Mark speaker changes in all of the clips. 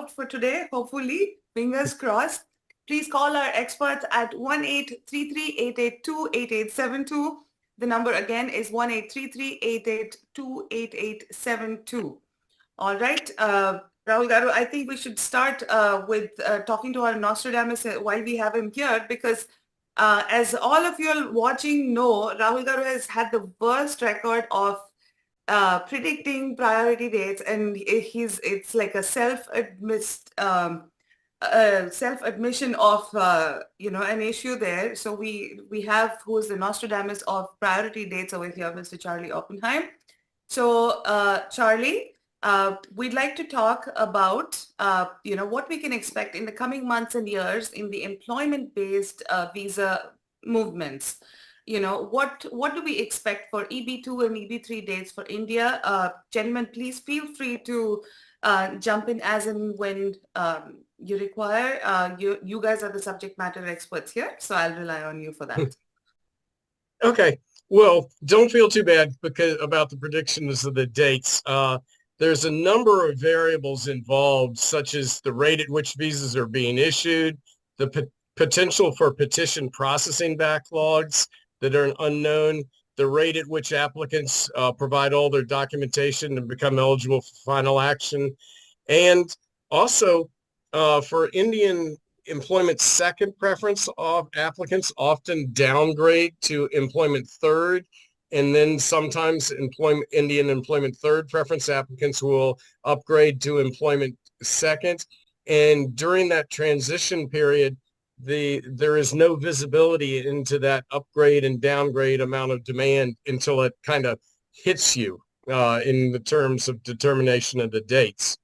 Speaker 1: out for today, hopefully. Fingers crossed. Please call our experts at 1-833-882-8872. The number again is 1-833-882-8872. All right. Rahul Garu, I think we should start with talking to our Nostradamus while we have him here, because as all of you are watching know, Rahul Garu has had the worst record of predicting priority dates, and it's like a self-admission of an issue there. So we have who is the Nostradamus of priority dates over here, Mr. Charlie Oppenheim. So Charlie, we'd like to talk about what we can expect in the coming months and years in the employment-based visa movements. What do we expect for EB2 and EB3 dates for India? Gentlemen, please feel free to jump in as and when you require. You guys are the subject matter experts here, so I'll rely on you for that.
Speaker 2: Okay. Well, don't feel too bad about the predictions of the dates. There's a number of variables involved, such as the rate at which visas are being issued, the potential for petition processing backlogs that are unknown, the rate at which applicants provide all their documentation and become eligible for final action, and also for Indian employment second preference, applicants often downgrade to employment third, and then sometimes Indian employment third preference applicants will upgrade to employment second. And during that transition period, there is no visibility into that upgrade and downgrade amount of demand until it kind of hits you in the terms of determination of the dates.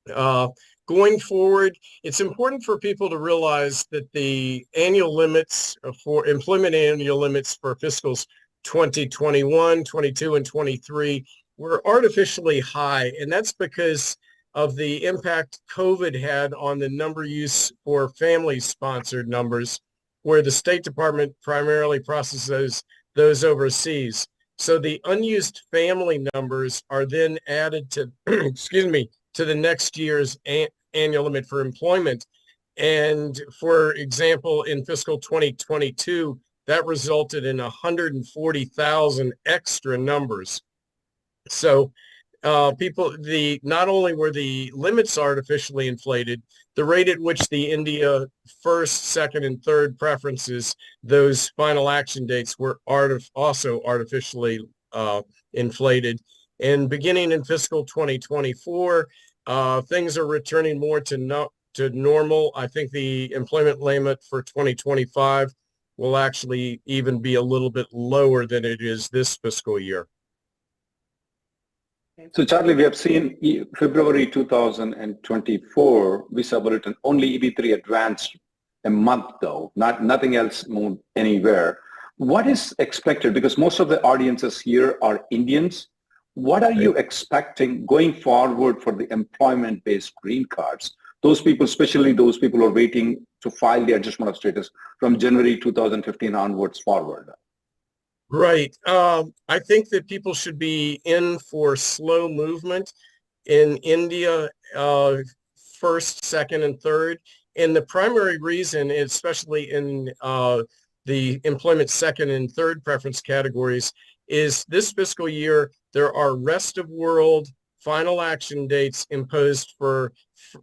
Speaker 2: Going forward, it's important for people to realize that the annual limits for employment annual limits for fiscals 2021, 22, and 23 were artificially high, and that's because of the impact COVID had on the number use for family-sponsored numbers, where the State Department primarily processes those overseas. So the unused family numbers are then added to, to the next year's annual limit for employment. And for example, in fiscal 2022, that resulted in 140,000 extra numbers. So not only were the limits artificially inflated, the rate at which the India first, second, and third preferences, those final action dates, were also artificially inflated. And beginning in fiscal 2024, things are returning more to normal. I think the employment limit for 2025 will actually even be a little bit lower than it is this fiscal year.
Speaker 3: So Charlie, we have seen February 2024 visa bulletin, only EB3 advanced a month though, nothing else moved anywhere. What is expected? Because most of the audiences here are Indians. What are you expecting going forward for the employment-based green cards? Those people, especially those people who are waiting to file the adjustment of status from January 2015 onwards forward.
Speaker 2: Right. I think that people should be in for slow movement in India, first, second, and third. And the primary reason, especially in the employment second and third preference categories, is this fiscal year, there are rest of world final action dates imposed for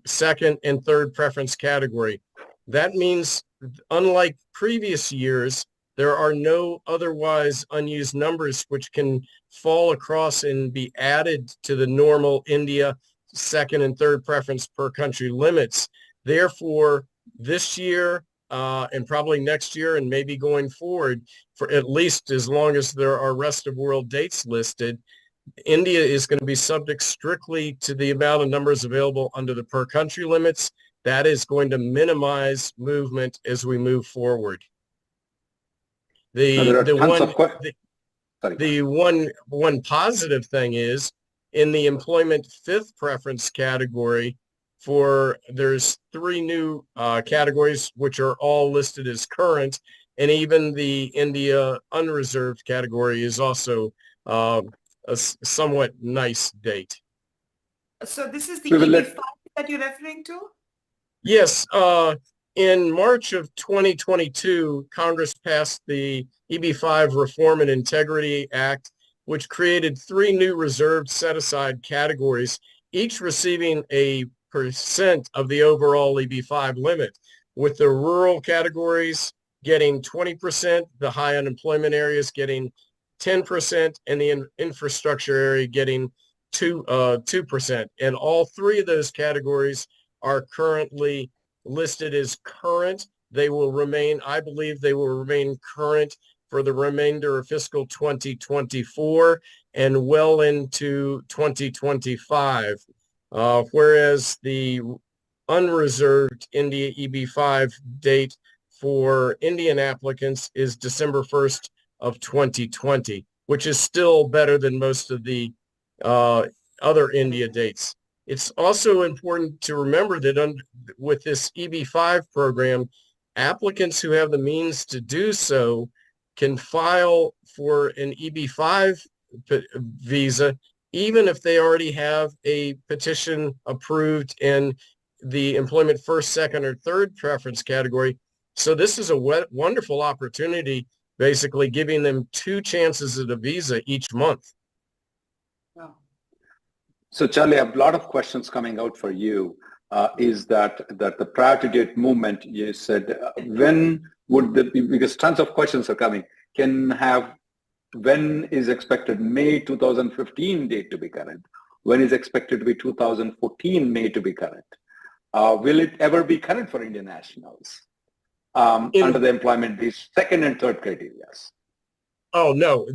Speaker 2: second and third preference category. That means, unlike previous years, there are no otherwise unused numbers which can fall across and be added to the normal India second and third preference per country limits. Therefore, this year and probably next year and maybe going forward, for at least as long as there are rest of world dates listed, India is going to be subject strictly to the amount of numbers available under the per country limits. That is going to minimize movement as we move forward. The one positive thing is, in the employment fifth preference category, there's three new categories which are all listed as current, and even the India unreserved category is also a somewhat nice date.
Speaker 1: So this is the EB5 that you're referring to?
Speaker 2: Yes. In March of 2022, Congress passed the EB-5 Reform and Integrity Act, which created 3 new reserved set-aside categories, each receiving a % of the overall EB-5 limit, with the rural categories getting 20%, the high unemployment areas getting 10%, and the infrastructure area getting 2%. And all 3 of those categories are currently listed as current. They will remain, I believe they will remain current for the remainder of fiscal 2024 and well into 2025. Whereas the unreserved India EB-5 date for Indian applicants is December 1st of 2020, which is still better than most of the other India dates. It's also important to remember that with this EB-5 program, applicants who have the means to do so can file for an EB-5 visa, even if they already have a petition approved in the employment first, second, or third preference category. So this is a wonderful opportunity, basically giving them 2 chances at a visa each month.
Speaker 1: Wow.
Speaker 3: So Charlie, a lot of questions coming out for you. Is that the priority date movement, you said, when would because tons of questions are coming, when is expected May 2015 date to be current? When is expected to be 2014 May to be current? Will it ever be current for Indian nationals under the employment-based second and third criteria?
Speaker 2: Oh, no,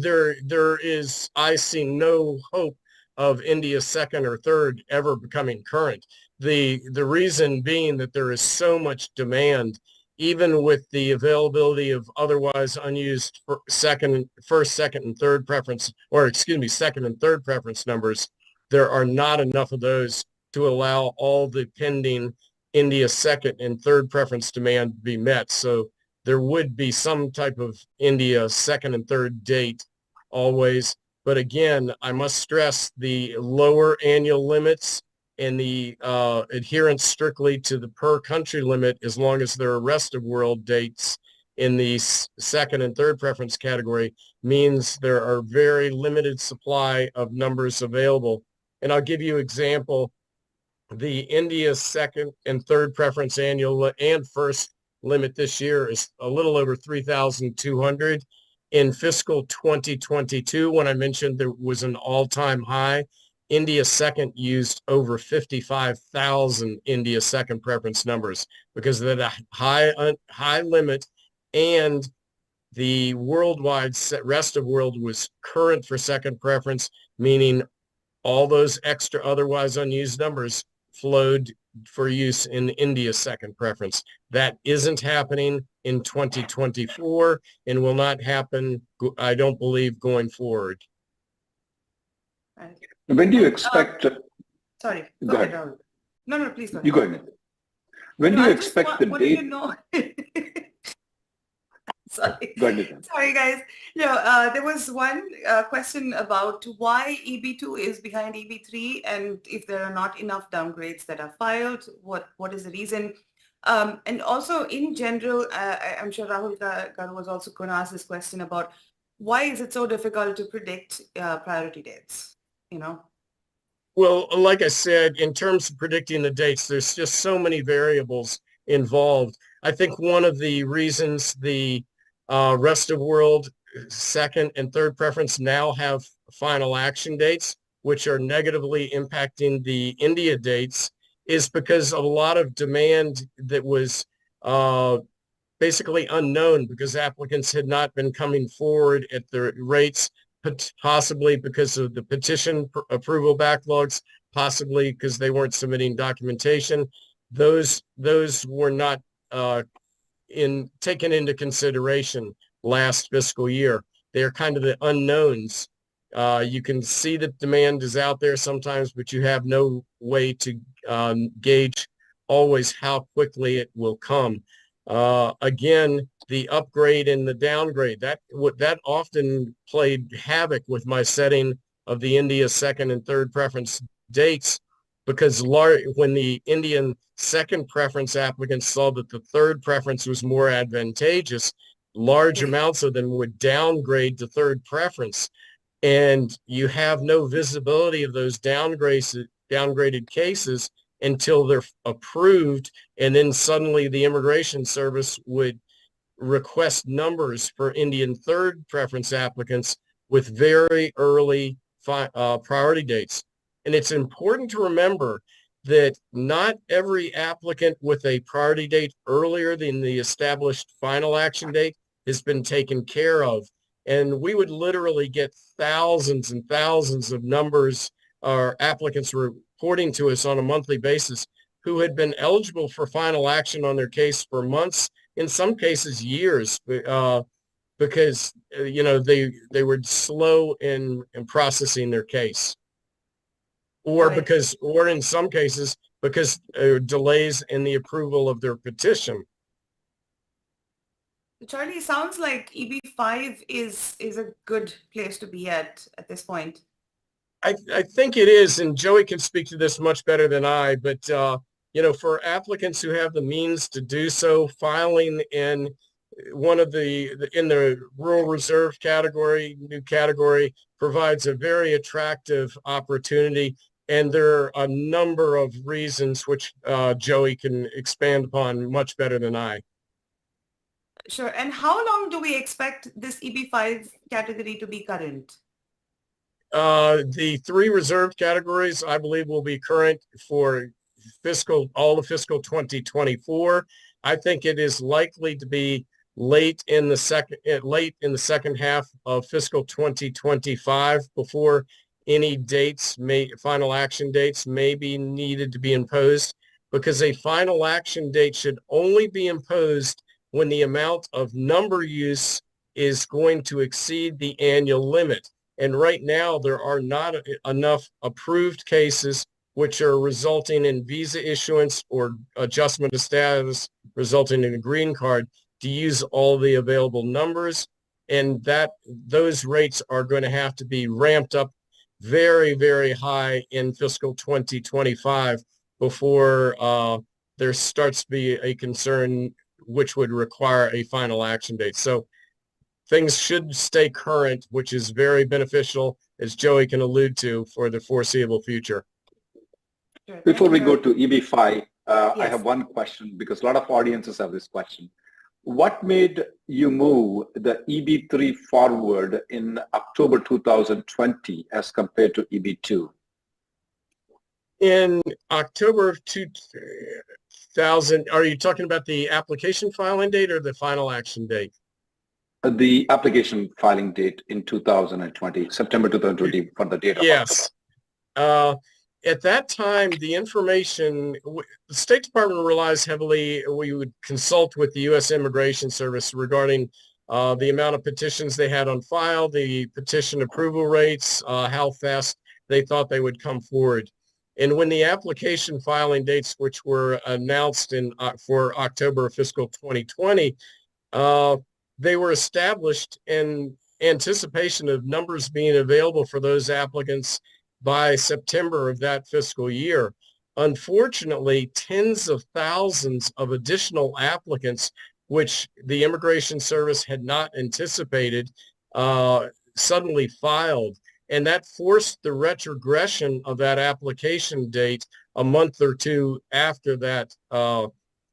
Speaker 2: I see no hope of India's second or third ever becoming current. The reason being that there is so much demand, even with the availability of otherwise unused first, second, and third preference, or excuse me, second and third preference numbers, there are not enough of those to allow all the pending India second and third preference demand to be met. So there would be some type of India second and third date always. But again, I must stress the lower annual limits and the adherence strictly to the per country limit, as long as there are rest of world dates in the second and third preference category, means there are very limited supply of numbers available. And I'll give you an example. The India second and third preference annual and first limit this year is a little over 3,200. In fiscal 2022, when I mentioned there was an all-time high, India second used over 55,000 India second preference numbers because of that high limit, and the worldwide rest of world was current for second preference, meaning all those extra otherwise unused numbers flowed for use in India's second preference. That isn't happening in 2024 and will not happen, I don't believe, going forward.
Speaker 1: Right.
Speaker 3: When do you expect...
Speaker 1: sorry.
Speaker 3: Go ahead.
Speaker 1: Rahul. No, please go ahead.
Speaker 3: You go ahead. When do you expect the date?
Speaker 1: You know? Sorry.
Speaker 3: Go ahead.
Speaker 1: Sorry, guys. No, there was one question about why EB2 is behind EB3, and if there are not enough downgrades that are filed, what is the reason? And also, in general, I'm sure Rahul Garu was also going to ask this question about why is it so difficult to predict priority dates, you know?
Speaker 2: Well, like I said, in terms of predicting the dates, there's just so many variables involved. I think one of the reasons the rest of world second and third preference now have final action dates, which are negatively impacting the India dates, is because of a lot of demand that was basically unknown because applicants had not been coming forward at the rates, possibly because of the petition approval backlogs, possibly because they weren't submitting documentation. Those were not taken into consideration last fiscal year. They're kind of the unknowns. You can see that demand is out there sometimes, but you have no way to gauge always how quickly it will come. Again, the upgrade and the downgrade, that often played havoc with my setting of the India second and third preference dates, because when the Indian second preference applicants saw that the third preference was more advantageous, large amounts of them would downgrade to third preference. And you have no visibility of those downgraded cases until they're approved. And then suddenly the Immigration Service would request numbers for Indian third preference applicants with very early priority dates. And it's important to remember that not every applicant with a priority date earlier than the established final action date has been taken care of. And we would literally get thousands and thousands of numbers or applicants reporting to us on a monthly basis who had been eligible for final action on their case for months, in some cases years, because they were slow in processing their case, or in some cases because delays in the approval of their petition.
Speaker 1: Charlie, it sounds like EB5 is a good place to be at this point.
Speaker 2: I think it is, and Joey can speak to this much better than I, but for applicants who have the means to do so, filing in one of in the rural reserve category, new category, provides a very attractive opportunity. And there are a number of reasons which Joey can expand upon much better than I.
Speaker 1: Sure. And how long do we expect this EB5 category to be current?
Speaker 2: The three reserve categories, I believe, will be current for all of fiscal 2024. I think it is likely to be late in the second half of fiscal 2025 before any final action dates may be needed to be imposed, because a final action date should only be imposed when the amount of number use is going to exceed the annual limit. And right now, there are not enough approved cases which are resulting in visa issuance or adjustment of status resulting in a green card to use all the available numbers. And those rates are going to have to be ramped up very, very high in fiscal 2025 before there starts to be a concern which would require a final action date. So things should stay current, which is very beneficial, as Joey can allude to, for the foreseeable future.
Speaker 3: Before we go to EB5,
Speaker 1: yes.
Speaker 3: I have one question, because a lot of audiences have this question. What made you move the EB3 forward in October 2020 as compared to EB2?
Speaker 2: In October of 2000, are you talking about the application filing date or the final action date?
Speaker 3: The application filing date in 2020, September 2020, for the date of
Speaker 2: Yes. At that time, the information, the State Department relies heavily, we would consult with the U.S. Immigration Service regarding the amount of petitions they had on file, the petition approval rates, how fast they thought they would come forward. And when the application filing dates, which were announced for October of fiscal 2020, they were established in anticipation of numbers being available for those applicants by September of that fiscal year. Unfortunately, tens of thousands of additional applicants, which the Immigration Service had not anticipated, suddenly filed. And that forced the retrogression of that application date a month or two after that,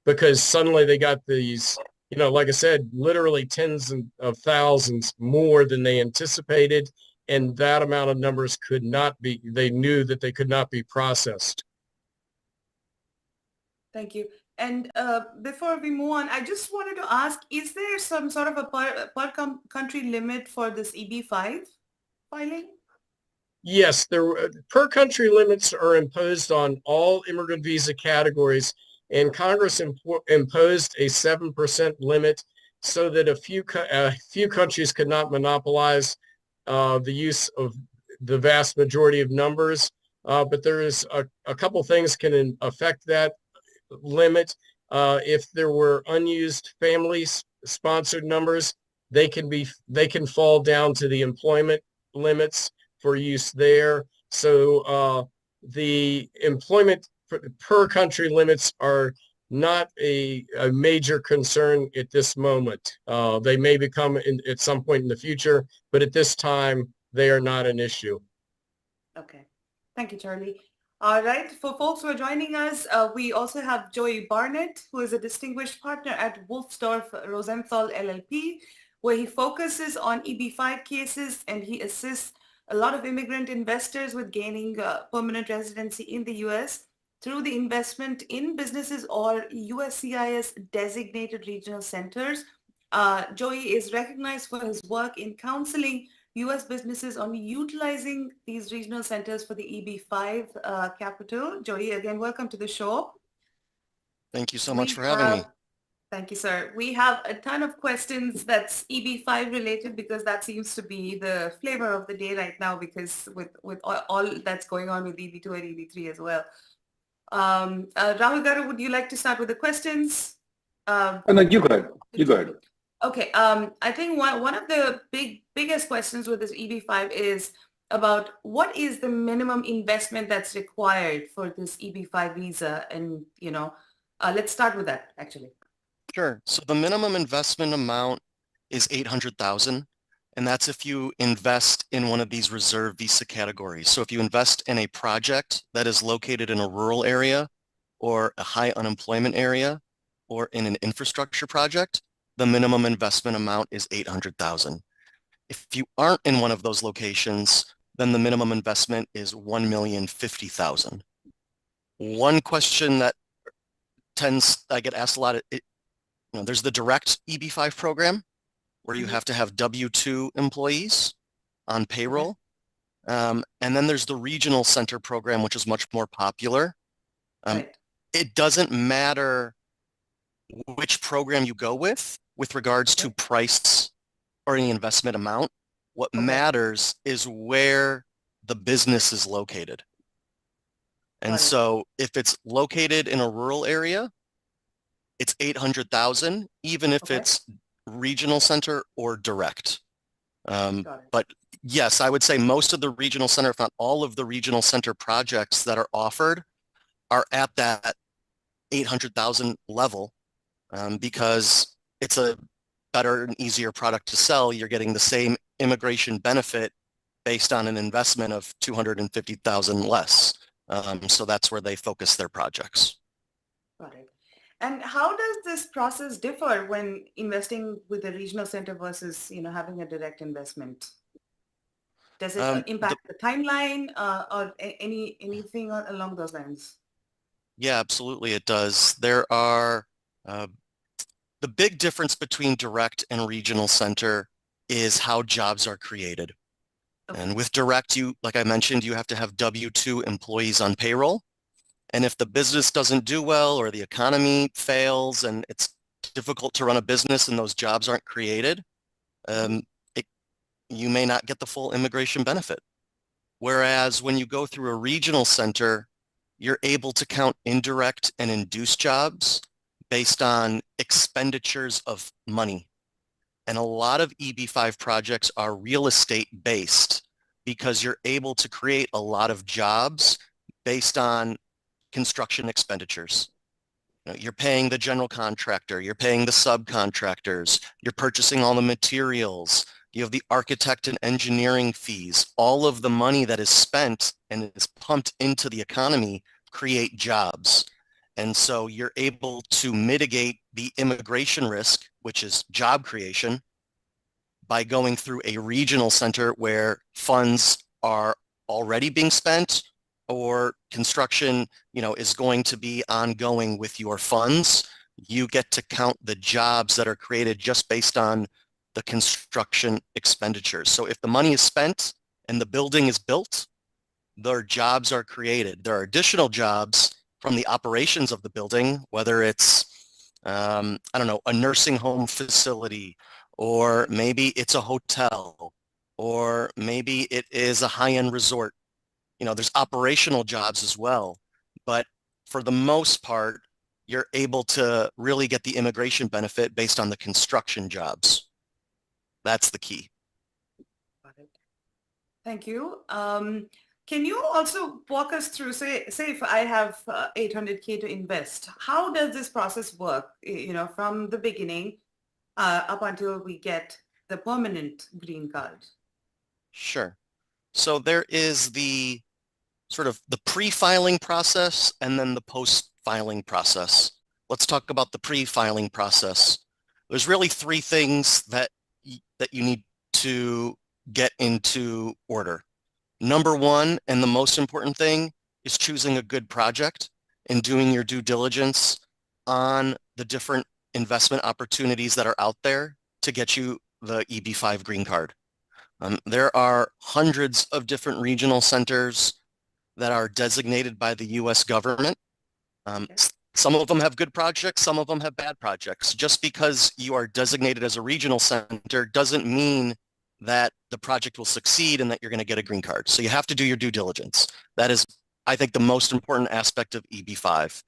Speaker 2: because suddenly they got these, like I said, literally tens of thousands more than they anticipated. And that amount of numbers they knew that they could not be processed.
Speaker 1: Thank you. And before we move on, I just wanted to ask, is there some sort of a per country limit for this EB5 filing?
Speaker 2: Yes, per country limits are imposed on all immigrant visa categories, and Congress imposed a 7% limit so that a few countries could not monopolize the use of the vast majority of numbers, but there is a couple things can affect that limit. If there were unused family-sponsored numbers, they can fall down to the employment limits for use there. So the employment per country limits are not a major concern at this moment. They may become at some point in the future, but at this time, they are not an issue.
Speaker 1: Okay. Thank you, Charlie. All right. For folks who are joining us, we also have Joey Barnett, who is a distinguished partner at Wolfsdorf Rosenthal LLP, where he focuses on EB5 cases and he assists a lot of immigrant investors with gaining permanent residency in the U.S. through the investment in businesses or USCIS designated regional centers. Joey is recognized for his work in counseling U.S. businesses on utilizing these regional centers for the EB5 capital. Joey, again, welcome to the show.
Speaker 4: Thank you so much for having me.
Speaker 1: Thank you, sir. We have a ton of questions that's EB5 related because that seems to be the flavor of the day right now because with all that's going on with EB2 and EB3 as well. Rahul Garu, would you like to start with the questions?
Speaker 3: No, you go ahead. You go ahead.
Speaker 1: Okay. I think one of the biggest questions with this EB5 is about what is the minimum investment that's required for this EB5 visa, and let's start with that actually.
Speaker 4: Sure. So the minimum investment amount is $800,000, and that's if you invest in one of these reserve visa categories. So if you invest in a project that is located in a rural area or a high unemployment area or in an infrastructure project, the minimum investment amount is $800,000. If you aren't in one of those locations, then the minimum investment is $1,050,000. One question that I get asked a lot, there's the direct EB5 program where you have to have W-2 employees on payroll. And then there's the regional center program, which is much more popular.
Speaker 1: Right.
Speaker 4: It doesn't matter which program you go with regards to price or any investment amount. What matters is where the business is located. And so if it's located in a rural area, it's $800,000, even if it's regional center or direct. But yes, I would say most of the regional center, if not all of the regional center projects that are offered are at that 800,000 level because it's a better and easier product to sell. You're getting the same immigration benefit based on an investment of 250,000 less. So that's where they focus their projects.
Speaker 1: Got it. And how does this process differ when investing with a regional center versus, having a direct investment? Does it impact the timeline or anything along those lines?
Speaker 4: Yeah, absolutely it does. There are, the big difference between direct and regional center is how jobs are created. Okay. And with direct, like I mentioned, you have to have W-2 employees on payroll. And if the business doesn't do well or the economy fails and it's difficult to run a business and those jobs aren't created, you may not get the full immigration benefit. Whereas when you go through a regional center, you're able to count indirect and induced jobs based on expenditures of money. And a lot of EB5 projects are real estate based because you're able to create a lot of jobs based on construction expenditures. You're paying the general contractor, you're paying the subcontractors, you're purchasing all the materials, you have the architect and engineering fees. All of the money that is spent and is pumped into the economy create jobs. And so you're able to mitigate the immigration risk, which is job creation, by going through a regional center where funds are already being spent or construction, is going to be ongoing with your funds. You get to count the jobs that are created just based on the construction expenditures. So if the money is spent and the building is built, their jobs are created. There are additional jobs from the operations of the building, whether it's, a nursing home facility, or maybe it's a hotel, or maybe it is a high-end resort. There's operational jobs as well. But for the most part, you're able to really get the immigration benefit based on the construction jobs. That's the key.
Speaker 1: Got it. Thank you. Can you also walk us through, say if I have 800K to invest, how does this process work, from the beginning up until we get the permanent green card?
Speaker 4: Sure. So there is the sort of the pre-filing process and then the post-filing process. Let's talk about the pre-filing process. There's really three things that you need to get into order. Number one, and the most important thing, is choosing a good project and doing your due diligence on the different investment opportunities that are out there to get you the EB-5 green card. There are hundreds of different regional centers that are designated by the US government. Some of them have good projects, some of them have bad projects. Just because you are designated as a regional center doesn't mean that the project will succeed and that you're going to get a green card. So you have to do your due diligence. That is, I think, the most important aspect of EB-5.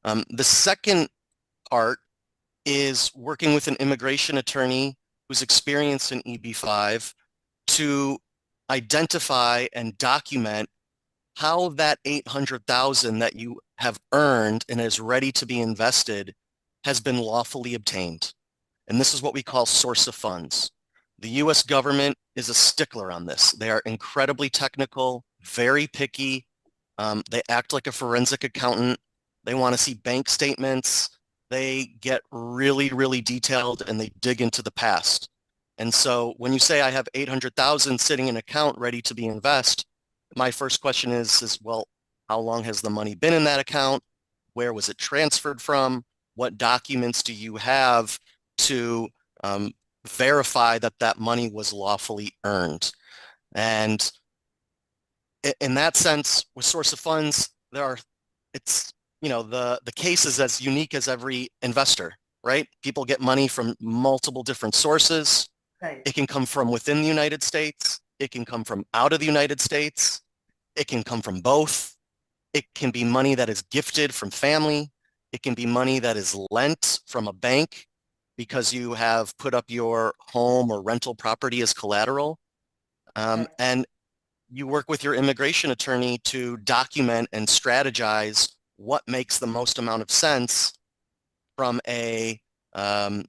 Speaker 4: The second part is working with an immigration attorney who's experienced in EB-5 to identify and document how that $800,000 that you have earned and is ready to be invested has been lawfully obtained. And this is what we call source of funds. The US government is a stickler on this. They are incredibly technical, very picky. They act like a forensic accountant. They want to see bank statements. They get really, really detailed and they dig into the past. And so when you say I have 800,000 sitting in an account ready to be invested, my first question is, well, how long has the money been in that account? Where was it transferred from? What documents do you have to verify that that money was lawfully earned? And in that sense, with source of funds, the case is as unique as every investor, right? People get money from multiple different sources.
Speaker 1: Right.
Speaker 4: It can come from within the United States. It can come from out of the United States. It can come from both. It can be money that is gifted from family. It can be money that is lent from a bank because you have put up your home or rental property as collateral. And you work with your immigration attorney to document and strategize what makes the most amount of sense from a financial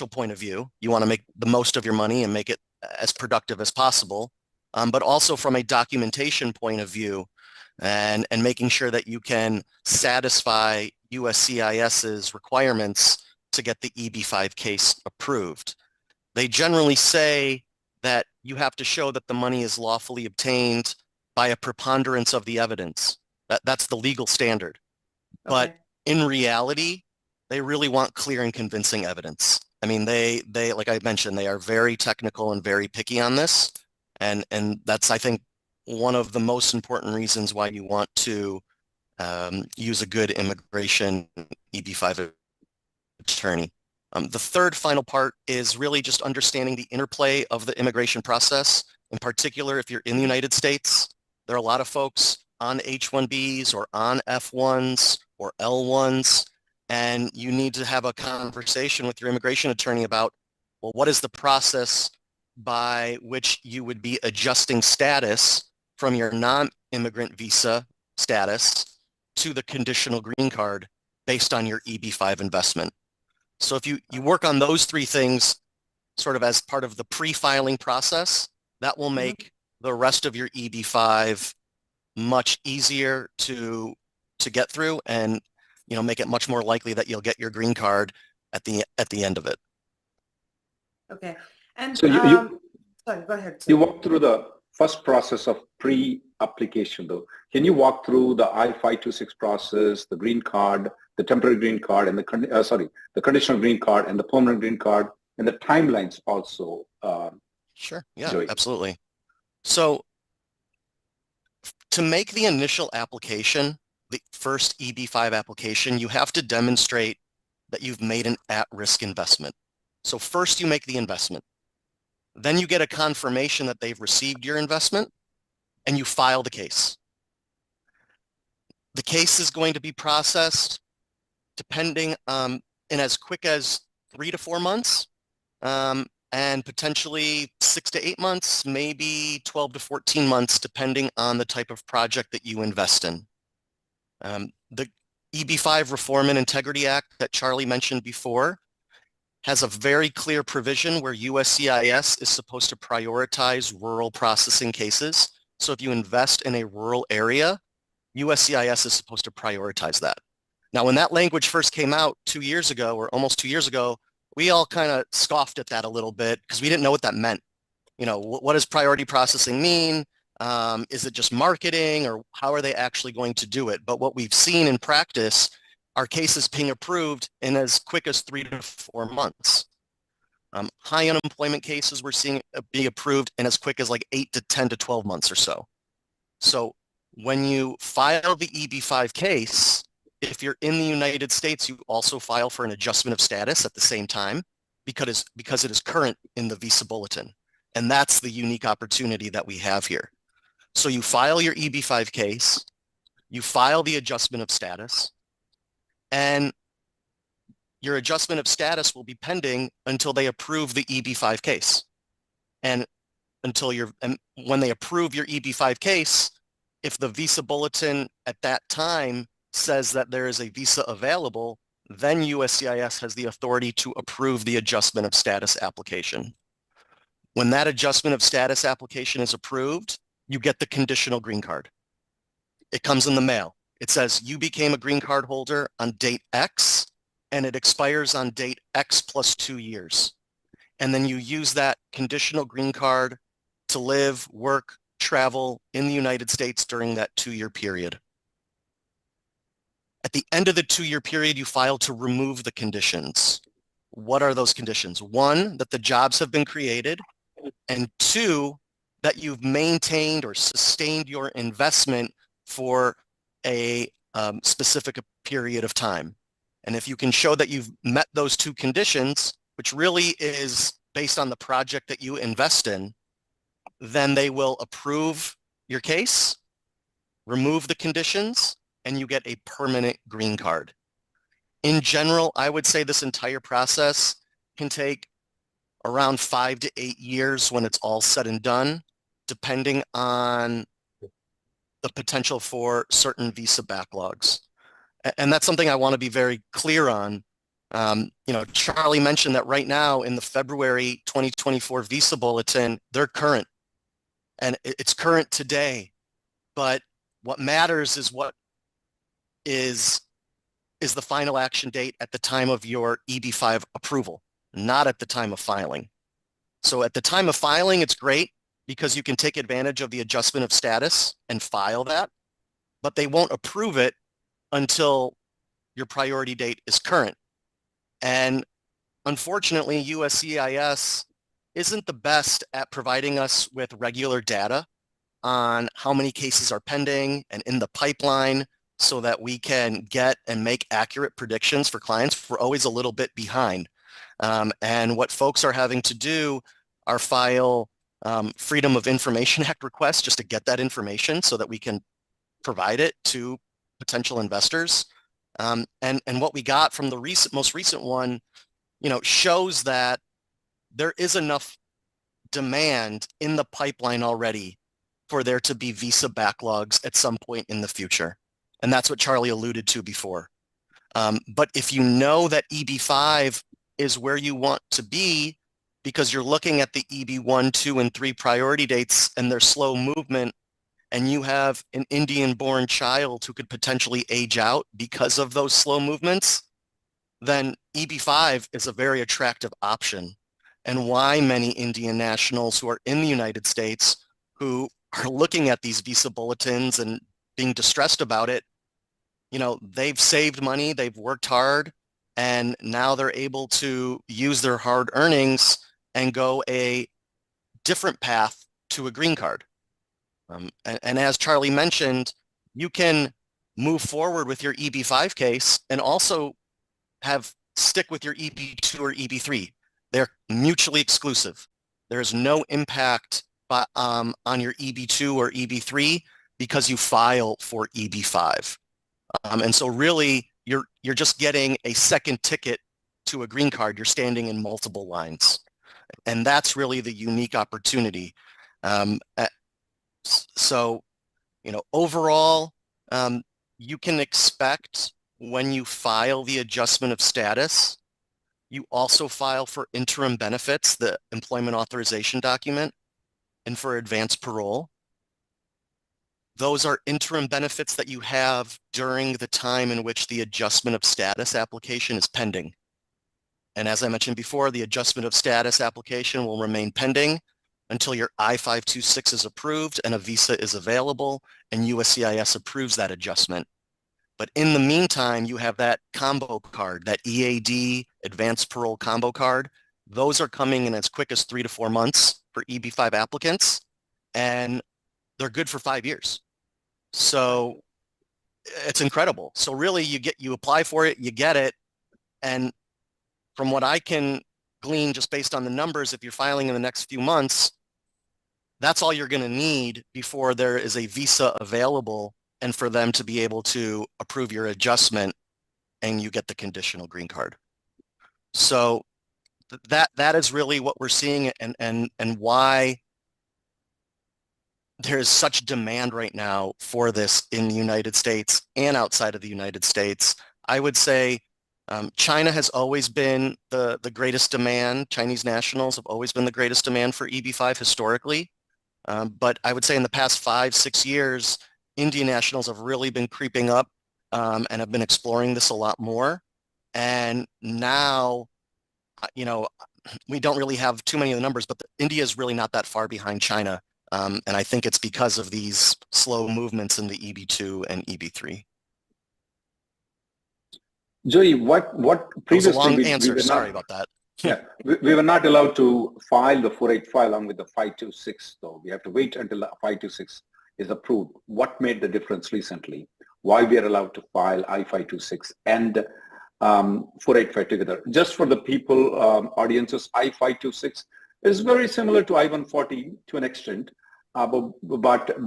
Speaker 4: point of view. You want to make the most of your money and make it as productive as possible, but also from a documentation point of view and making sure that you can satisfy USCIS's requirements to get the EB-5 case approved. They generally say that you have to show that the money is lawfully obtained by a preponderance of the evidence. That's the legal standard.
Speaker 1: Okay.
Speaker 4: But in reality, they really want clear and convincing evidence. I mean, they like I mentioned, they are very technical and very picky on this. And that's, I think, one of the most important reasons why you want to use a good immigration EB-5 attorney. The third final part is really just understanding the interplay of the immigration process. In particular, if you're in the United States, there are a lot of folks on H-1Bs or on F-1s or L-1s, and you need to have a conversation with your immigration attorney about, well, what is the process by which you would be adjusting status from your non-immigrant visa status to the conditional green card based on your EB-5 investment. So if you work on those three things sort of as part of the pre-filing process, that will make the rest of your EB-5 much easier to get through and make it much more likely that you'll get your green card at the end of it.
Speaker 1: Okay. And
Speaker 3: so
Speaker 1: sorry, go ahead.
Speaker 3: You walk through the first process of pre-application though. Can you walk through the I-526 process, the green card, the temporary green card, and the conditional green card and the permanent green card, and the timelines also?
Speaker 4: Sure. Yeah,
Speaker 3: Joey.
Speaker 4: Absolutely. So to make the initial application, the first EB-5 application, you have to demonstrate that you've made an at-risk investment. So first you make the investment. Then you get a confirmation that they've received your investment and you file the case. The case is going to be processed depending in as quick as 3 to 4 months. and potentially 6 to 8 months, maybe 12 to 14 months, depending on the type of project that you invest in. The EB-5 Reform and Integrity Act that Charlie mentioned before has a very clear provision where USCIS is supposed to prioritize rural processing cases. So if you invest in a rural area, USCIS is supposed to prioritize that. Now, when that language first came out 2 years ago, or almost 2 years ago, we all kind of scoffed at that a little bit because we didn't know what that meant. You know, what does priority processing mean? Is it just marketing, or how are they actually going to do it? But what we've seen in practice are cases being approved in as quick as 3 to 4 months. High unemployment cases we're seeing being approved in as quick as like 8 to 10 to 12 months or so. So when you file the EB-5 case, if you're in the United States, you also file for an adjustment of status at the same time because it is current in the visa bulletin. And that's the unique opportunity that we have here. So you file your EB-5 case, you file the adjustment of status, and your adjustment of status will be pending until they approve the EB-5 case. And when they approve your EB-5 case, if the visa bulletin at that time says that there is a visa available, then USCIS has the authority to approve the adjustment of status application. When that adjustment of status application is approved, you get the conditional green card. It comes in the mail. It says you became a green card holder on date X, and it expires on date X plus 2 years. And then you use that conditional green card to live, work, travel in the United States during that 2-year period. At the end of the 2-year period, you file to remove the conditions. What are those conditions? 1, that the jobs have been created, and 2, that you've maintained or sustained your investment for a specific period of time. And if you can show that you've met those 2 conditions, which really is based on the project that you invest in, then they will approve your case, remove the conditions, and you get a permanent green card. In general, I would say this entire process can take around 5 to 8 years when it's all said and done, depending on the potential for certain visa backlogs. And that's something I want to be very clear on. Charlie mentioned that right now in the February 2024 visa bulletin, they're current. And it's current today. But what matters is what is the final action date at the time of your EB-5 approval, not at the time of filing. So at the time of filing, it's great because you can take advantage of the adjustment of status and file that, but they won't approve it until your priority date is current. And unfortunately, USCIS isn't the best at providing us with regular data on how many cases are pending and in the pipeline so that we can get and make accurate predictions for clients. We're always a little bit behind. And what folks are having to do are file Freedom of Information Act requests just to get that information so that we can provide it to potential investors. And what we got from the most recent one, shows that there is enough demand in the pipeline already for there to be visa backlogs at some point in the future. And that's what Charlie alluded to before. But if you know that EB-5 is where you want to be because you're looking at the EB-1, 2, and 3 priority dates and their slow movement, and you have an Indian-born child who could potentially age out because of those slow movements, then EB-5 is a very attractive option. And why many Indian nationals who are in the United States who are looking at these visa bulletins and being distressed about it, they've saved money, they've worked hard, and now they're able to use their hard earnings and go a different path to a green card. And as Charlie mentioned, you can move forward with your EB-5 case and also stick with your EB-2 or EB-3. They're mutually exclusive. There's no impact on your EB-2 or EB-3 because you file for EB-5. And so really, you're just getting a second ticket to a green card. You're standing in multiple lines. And that's really the unique opportunity. So, overall, you can expect when you file the adjustment of status, you also file for interim benefits, the employment authorization document, and for advanced parole. Those are interim benefits that you have during the time in which the adjustment of status application is pending. And as I mentioned before, the adjustment of status application will remain pending until your I-526 is approved and a visa is available and USCIS approves that adjustment. But in the meantime, you have that combo card, that EAD advanced parole combo card. Those are coming in as quick as 3 to 4 months for EB-5 applicants, and they're good for 5 years. So it's incredible. So really you apply for it, you get it. And from what I can glean just based on the numbers, if you're filing in the next few months, that's all you're going to need before there is a visa available and for them to be able to approve your adjustment and you get the conditional green card. So that is really what we're seeing and why there's such demand right now for this in the United States and outside of the United States. I would say China has always been the greatest demand. Chinese nationals have always been the greatest demand for EB-5 historically. But I would say in the past 5-6 years, Indian nationals have really been creeping up and have been exploring this a lot more. And now, we don't really have too many of the numbers, but India is really not that far behind China. And I think it's because of these slow movements in the EB-2 and EB-3.
Speaker 3: Joey, what previously
Speaker 4: that was a long
Speaker 3: we
Speaker 4: answer.
Speaker 3: were
Speaker 4: Sorry
Speaker 3: not,
Speaker 4: about that.
Speaker 3: yeah, we were not allowed to file the 485 along with the 526 though. We have to wait until the 526 is approved. What made the difference recently? Why we are allowed to file I-526 and 485 together? Just for the people, audiences, I-526 is very similar to I-140 to an extent, but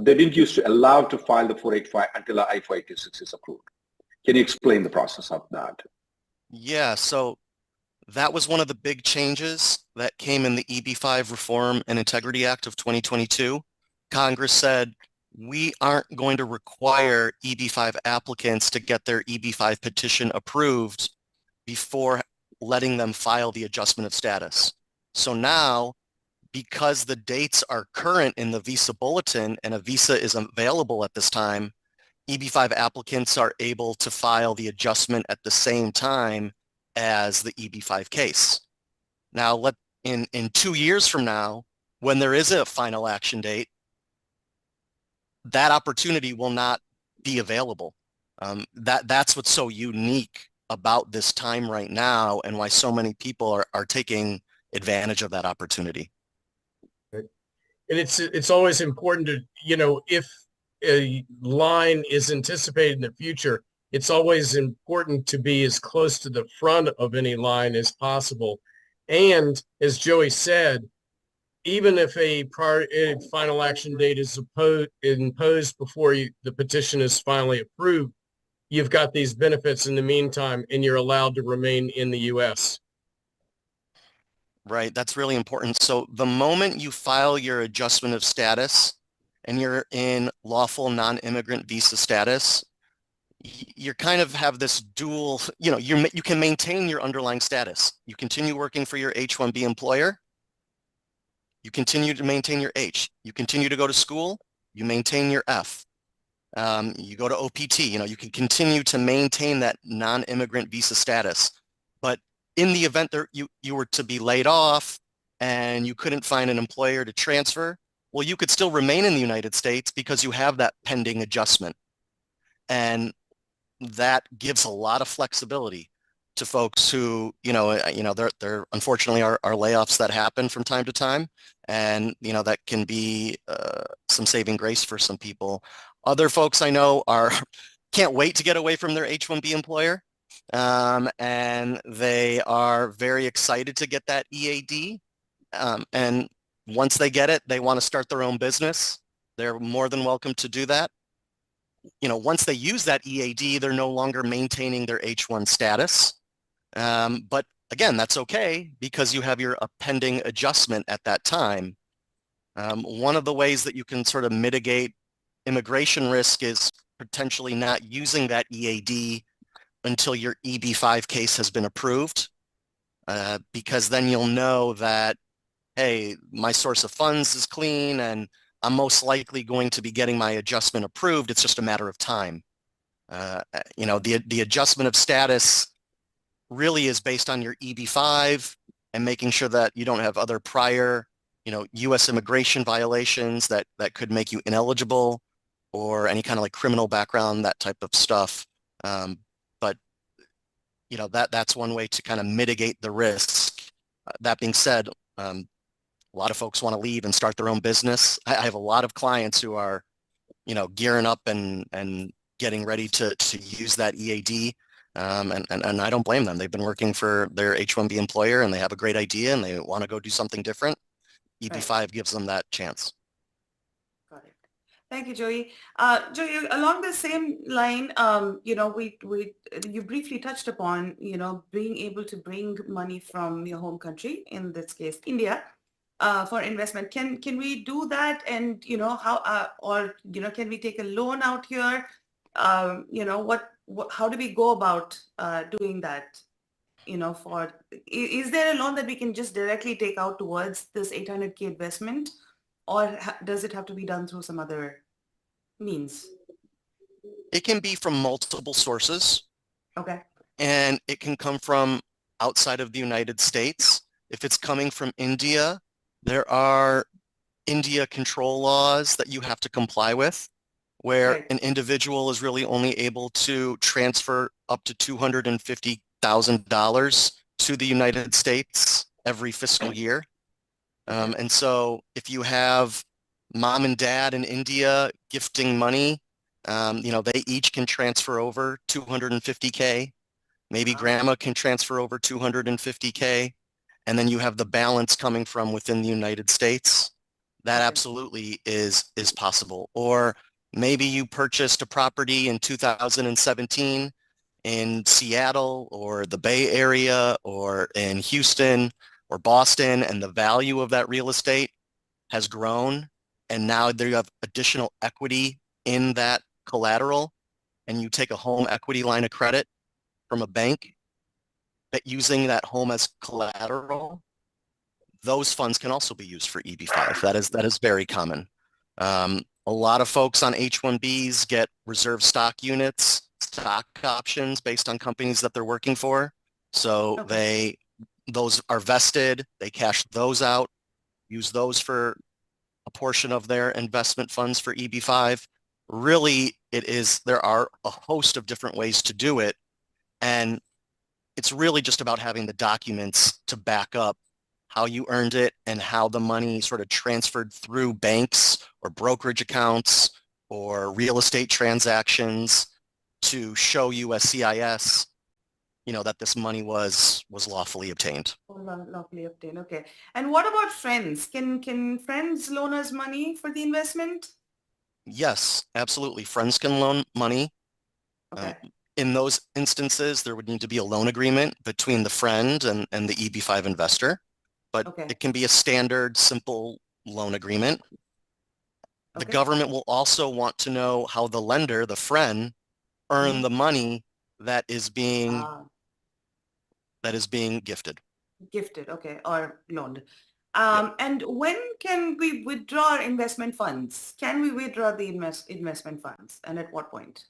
Speaker 3: they didn't used to allow to file the 485 until the I-526 is approved. Can you explain the process of that?
Speaker 4: Yeah, so that was one of the big changes that came in the EB-5 Reform and Integrity Act of 2022. Congress said, we aren't going to require EB-5 applicants to get their EB-5 petition approved before letting them file the adjustment of status. So now, because the dates are current in the visa bulletin and a visa is available at this time, EB-5 applicants are able to file the adjustment at the same time as the EB-5 case. Now, in 2 years from now, when there is a final action date, that opportunity will not be available. That's what's so unique about this time right now and why so many people are taking advantage of that opportunity.
Speaker 2: And it's always important to, if a line is anticipated in the future, it's always important to be as close to the front of any line as possible. And as Joey said, even if a final action date is imposed before the petition is finally approved, you've got these benefits in the meantime, and you're allowed to remain in the U.S.
Speaker 4: Right, that's really important. So the moment you file your adjustment of status and you're in lawful non-immigrant visa status, you kind of have this dual, you can maintain your underlying status. You continue working for your H-1B employer. You continue to maintain your H. You continue to go to school. You maintain your F. You go to OPT. You can continue to maintain that non-immigrant visa status. But in the event that you were to be laid off and you couldn't find an employer to transfer, well, you could still remain in the United States because you have that pending adjustment. And that gives a lot of flexibility to folks who, there unfortunately are layoffs that happen from time to time. And, that can be some saving grace for some people. Other folks I know can't wait to get away from their H-1B employer. And they are very excited to get that EAD. And once they get it, they want to start their own business. They're more than welcome to do that. Once they use that EAD, they're no longer maintaining their H-1 status. But again, that's okay because you have your pending adjustment at that time. One of the ways that you can sort of mitigate immigration risk is potentially not using that EAD until your EB-5 case has been approved, because then you'll know that, hey, my source of funds is clean and I'm most likely going to be getting my adjustment approved. It's just a matter of time. The adjustment of status really is based on your EB-5 and making sure that you don't have other prior, U.S. immigration violations that could make you ineligible, or any kind of like criminal background, that type of stuff. But that's one way to kind of mitigate the risk. That being said, a lot of folks want to leave and start their own business. I have a lot of clients who are, gearing up and getting ready to use that EAD. And I don't blame them. They've been working for their H-1B employer and they have a great idea and they want to go do something different. EB-5 gives them that chance.
Speaker 1: Got it. Thank you, Joey. Joey, along the same line, you briefly touched upon, being able to bring money from your home country, in this case, India, for investment. Can we do that? And, can we take a loan out here? How do we go about doing that? Is there a loan that we can just directly take out towards this 800K investment, or does it have to be done through some other means?
Speaker 4: It can be from multiple sources.
Speaker 1: Okay.
Speaker 4: And it can come from outside of the United States. If it's coming from India, there are India control laws that you have to comply with, where an individual is really only able to transfer up to $250,000 to the United States every fiscal year. And so if you have mom and dad in India gifting money, they each can transfer over 250K. Maybe grandma can transfer over 250K. And then you have the balance coming from within the United States. That absolutely is possible. Or maybe you purchased a property in 2017 in Seattle or the Bay Area or in Houston or Boston, and the value of that real estate has grown. And now there you have additional equity in that collateral, and you take a home equity line of credit from a bank that using that home as collateral, those funds can also be used for EB-5. That is very common. A lot of folks on H-1Bs get reserve stock units, stock options based on companies that they're working for. So those are vested, they cash those out, use those for a portion of their investment funds for EB-5. Really, there are a host of different ways to do it. And it's really just about having the documents to back up how you earned it and how the money sort of transferred through banks or brokerage accounts or real estate transactions to show USCIS, that this money was lawfully obtained.
Speaker 1: Lawfully obtained, okay. And what about friends? Can friends loan us money for the investment?
Speaker 4: Yes, absolutely. Friends can loan money.
Speaker 1: Okay.
Speaker 4: In those instances, there would need to be a loan agreement between the friend and the EB-5 investor, but it can be a standard, simple loan agreement. The government will also want to know how the lender, the friend, earned the money that is being gifted.
Speaker 1: Gifted, okay, or loaned. And when can we withdraw our investment funds? Can we withdraw the investment funds, and at what point?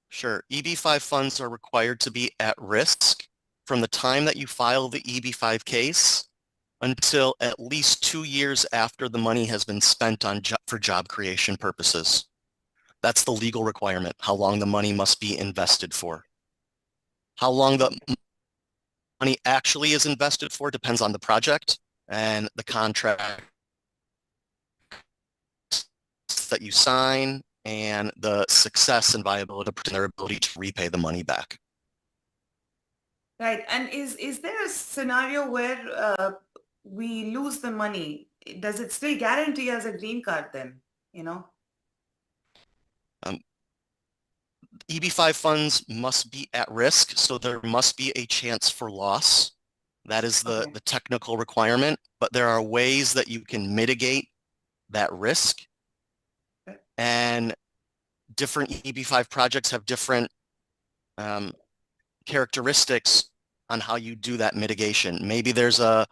Speaker 4: Sure. EB-5 funds are required to be at risk from the time that you file the EB-5 case until at least 2 years after the money has been spent for job creation purposes. That's the legal requirement, how long the money must be invested for. How long the money actually is invested for depends on the project and the contract that you sign and the success and viability of their ability to repay the money back.
Speaker 1: Right. And is there a scenario where we lose the money? Does it still guarantee us a green card then,
Speaker 4: EB-5 funds must be at risk, so there must be a chance for loss. That is
Speaker 1: Okay.
Speaker 4: the technical requirement, but there are ways that you can mitigate that risk.
Speaker 1: Okay.
Speaker 4: And different EB5 projects have different characteristics on how you do that mitigation. Maybe there's a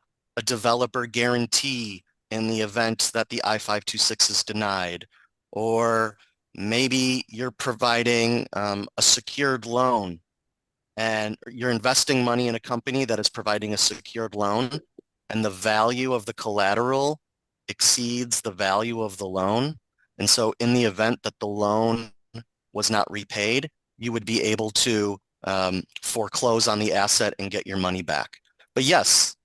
Speaker 4: developer guarantee in the event that the I-526 is denied, or maybe you're providing a secured loan and you're investing money in a company that is providing a secured loan, and the value of the collateral exceeds the value of the loan. And so in the event that the loan was not repaid, you would be able to foreclose on the asset and get your money back. But yes,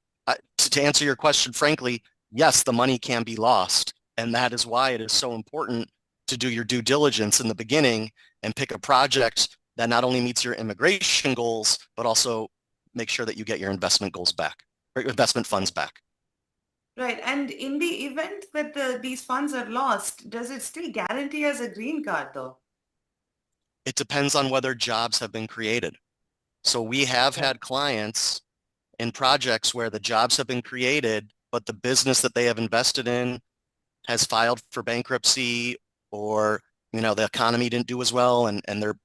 Speaker 4: to answer your question, frankly, yes, the money can be lost. And that is why it is so important to do your due diligence in the beginning and pick a project that not only meets your immigration goals, but also make sure that you get your investment goals back, or investment funds back.
Speaker 1: Right. And in the event that these funds are lost, does it still guarantee us a green card though?
Speaker 4: It depends on whether jobs have been created. So we have
Speaker 1: Okay.
Speaker 4: had clients in projects where the jobs have been created, but the business that they have invested in has filed for bankruptcy, or the economy didn't do as well, and their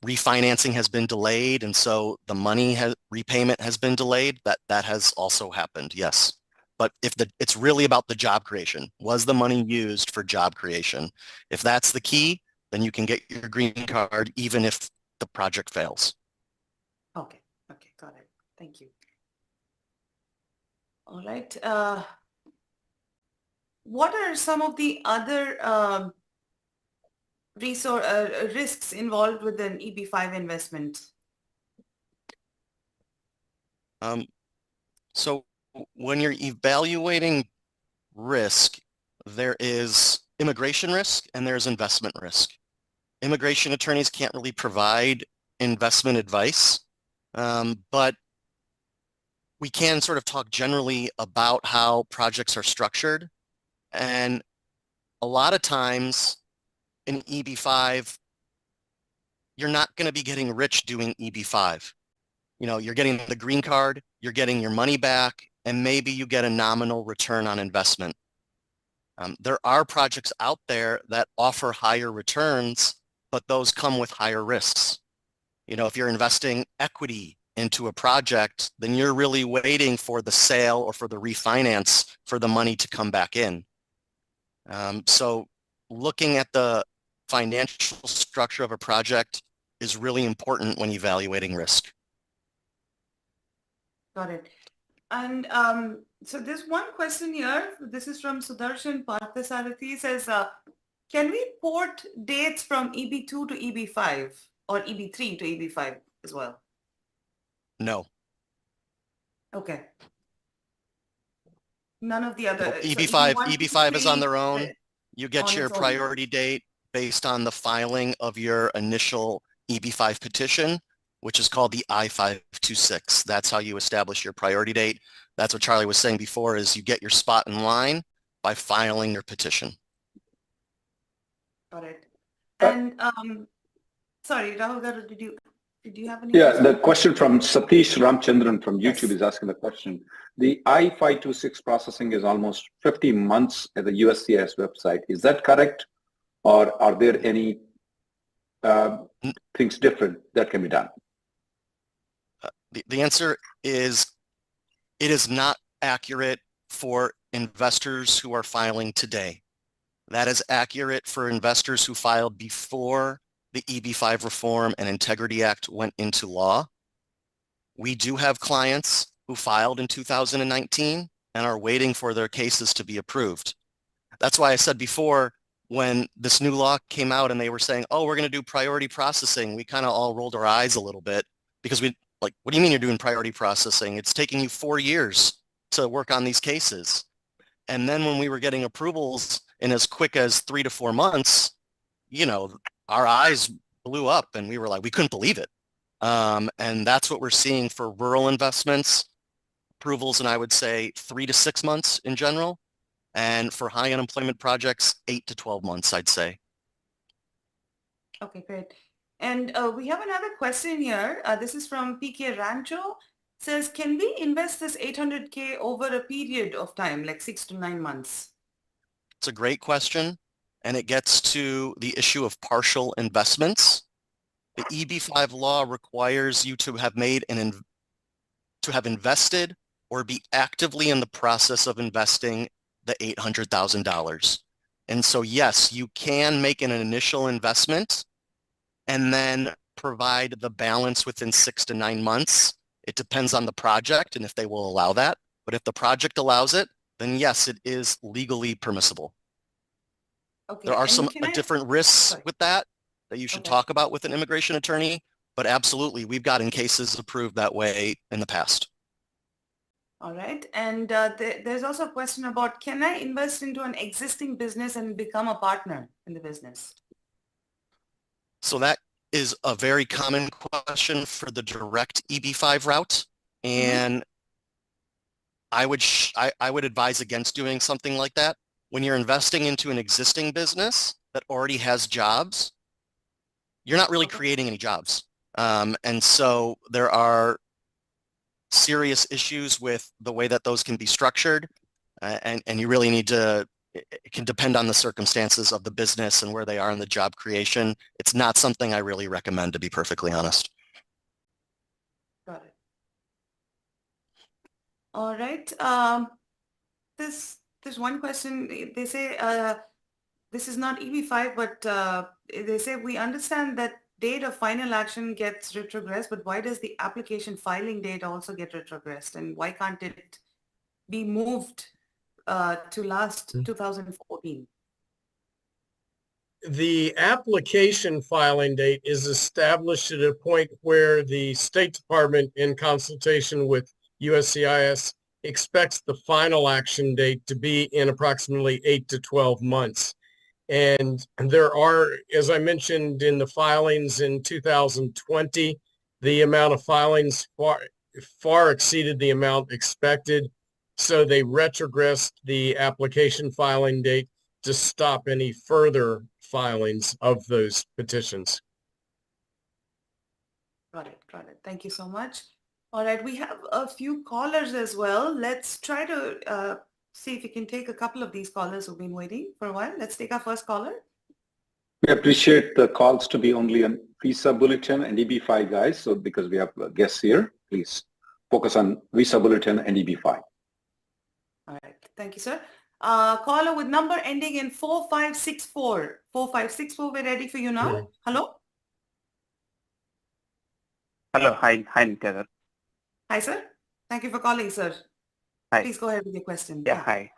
Speaker 4: refinancing has been delayed, and so the repayment has been delayed. That has also happened, yes. But if it's really about the job creation, was the money used for job creation? If that's the key, then you can get your green card even if the project fails.
Speaker 1: Okay. Okay. Got it. Thank you. All right. What are some of the other risks involved with an EB5 investment?
Speaker 4: So when you're evaluating risk, there is immigration risk and there's investment risk. Immigration attorneys can't really provide investment advice, but we can sort of talk generally about how projects are structured. And a lot of times in EB5, you're not going to be getting rich doing EB5. You're getting the green card, you're getting your money back, and maybe you get a nominal return on investment. There are projects out there that offer higher returns, but those come with higher risks. If you're investing equity into a project, then you're really waiting for the sale or for the refinance for the money to come back in. So looking at the financial structure of a project is really important when evaluating risk.
Speaker 1: Got it. And so there's one question here. This is from Sudarshan Parthasarathi. Says, can we port dates from EB2 to EB5 or EB3 to EB5 as well?
Speaker 4: No.
Speaker 1: Okay. None of the other.
Speaker 4: No,
Speaker 1: So
Speaker 4: EB5 is on their own. You get your
Speaker 1: its own.
Speaker 4: priority date based on the filing of your initial EB5 petition, which is called the I-526. That's how you establish your priority date. That's what Charlie was saying before, is you get your spot in line by filing your petition.
Speaker 1: Got it. And sorry, Rahul Garu, did you have any?
Speaker 3: Yeah,
Speaker 1: question?
Speaker 3: the question from Satish Ramchandran from YouTube
Speaker 1: Yes.
Speaker 3: is asking the question. The I-526 processing is almost 50 months at the USCIS website. Is that correct? Or are there any things different that can be done?
Speaker 4: The answer is it is not accurate for investors who are filing today. That is accurate for investors who filed before the EB5 Reform and Integrity Act went into law. We do have clients who filed in 2019 and are waiting for their cases to be approved. That's why I said before, when this new law came out and they were saying, oh, we're going to do priority processing, we kind of all rolled our eyes a little bit, because what do you mean you're doing priority processing? It's taking you 4 years to work on these cases. And then when we were getting approvals in as quick as 3 to 4 months, our eyes blew up and we were like, we couldn't believe it. And that's what we're seeing for rural investments, approvals, and I would say 3 to 6 months in general. And for high unemployment projects, 8 to 12 months, I'd say.
Speaker 1: Okay, great. And we have another question here. This is from PK Rancho. says, can we invest this 800K over a period of time, like 6 to 9 months?
Speaker 4: It's a great question, and it gets to the issue of partial investments. The EB-5 law requires you to have invested or be actively in the process of investing the $800,000. And so, yes, you can make an initial investment and then provide the balance within 6 to 9 months. It depends on the project and if they will allow that. But if the project allows it, then yes, it is legally permissible.
Speaker 1: Okay.
Speaker 4: There are
Speaker 1: And
Speaker 4: some
Speaker 1: can I-
Speaker 4: different risks
Speaker 1: Sorry.
Speaker 4: with that you should
Speaker 1: Okay.
Speaker 4: talk about with an immigration attorney, but absolutely, we've gotten cases approved that way in the past.
Speaker 1: All right. And there's also a question about, can I invest into an existing business and become a partner in the business?
Speaker 4: So that is a very common question for the direct EB-5 route. And I would advise against doing something like that. When you're investing into an existing business that already has jobs, you're not really creating any jobs. And so there are serious issues with the way that those can be structured. And you really need to, it can depend on the circumstances of the business and where they are in the job creation. It's not something I really recommend, to be perfectly honest.
Speaker 1: Got it. All right. There's one question. They say this is not EB-5, but they say we understand that date of final action gets retrogressed, but why does the application filing date also get retrogressed? And why can't it be moved to last 2014?
Speaker 2: The application filing date is established at a point where the State Department, in consultation with USCIS, expects the final action date to be in approximately 8 to 12 months. And there are, as I mentioned in the filings in 2020, the amount of filings far exceeded the amount expected. So they retrogressed the application filing date to stop any further filings of those petitions.
Speaker 1: Got it. Got it. Thank you so much. All right. We have a few callers as well. Let's try to see if we can take a couple of these callers who've been waiting for a while. Let's take our first caller.
Speaker 3: We appreciate the calls to be only on visa bulletin and EB-5 guys. So because we have guests here, please focus on visa bulletin and EB-5.
Speaker 1: All right. Thank you, sir. Caller with number ending in 4564. 4564, we're ready for you now.
Speaker 2: Yeah.
Speaker 1: Hello?
Speaker 5: Hello. Hi, Nitya sir.
Speaker 1: Hi, sir. Thank you for calling, sir.
Speaker 5: Hi.
Speaker 1: Please go ahead with your question.
Speaker 5: Yeah, hi.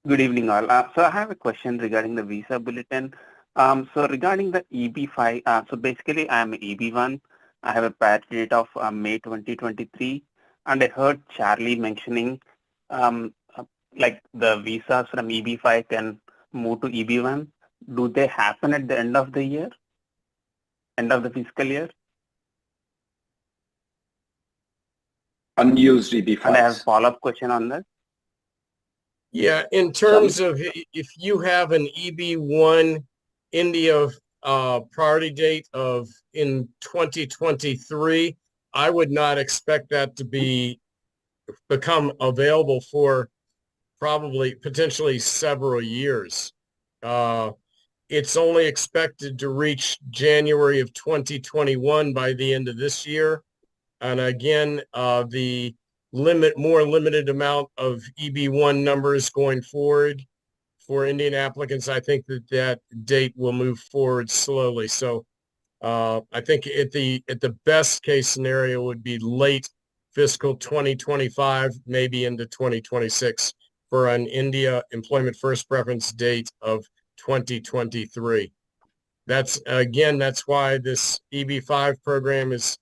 Speaker 5: Good evening, all. So I have a question regarding the visa bulletin. So regarding the EB-5, so basically I am EB-1. I have a priority date of May 2023, and I heard Charlie mentioning like the visas from EB-5 can move to EB-1. Do they happen at the end of the year? End of the fiscal year?
Speaker 3: Unused EB-5s.
Speaker 5: And I have a follow-up question on that.
Speaker 2: Yeah, in terms of if you have an EB-1 India priority date of in 2023, I would not expect that to become available for potentially several years. It's only expected to reach January of 2021 by the end of this year. And again, the more limited amount of EB-1 numbers going forward for Indian applicants, I think that date will move forward slowly. So I think at the best case scenario would be late fiscal 2025, maybe into 2026 for an India employment first preference date of 2023. That's why this EB-5 program is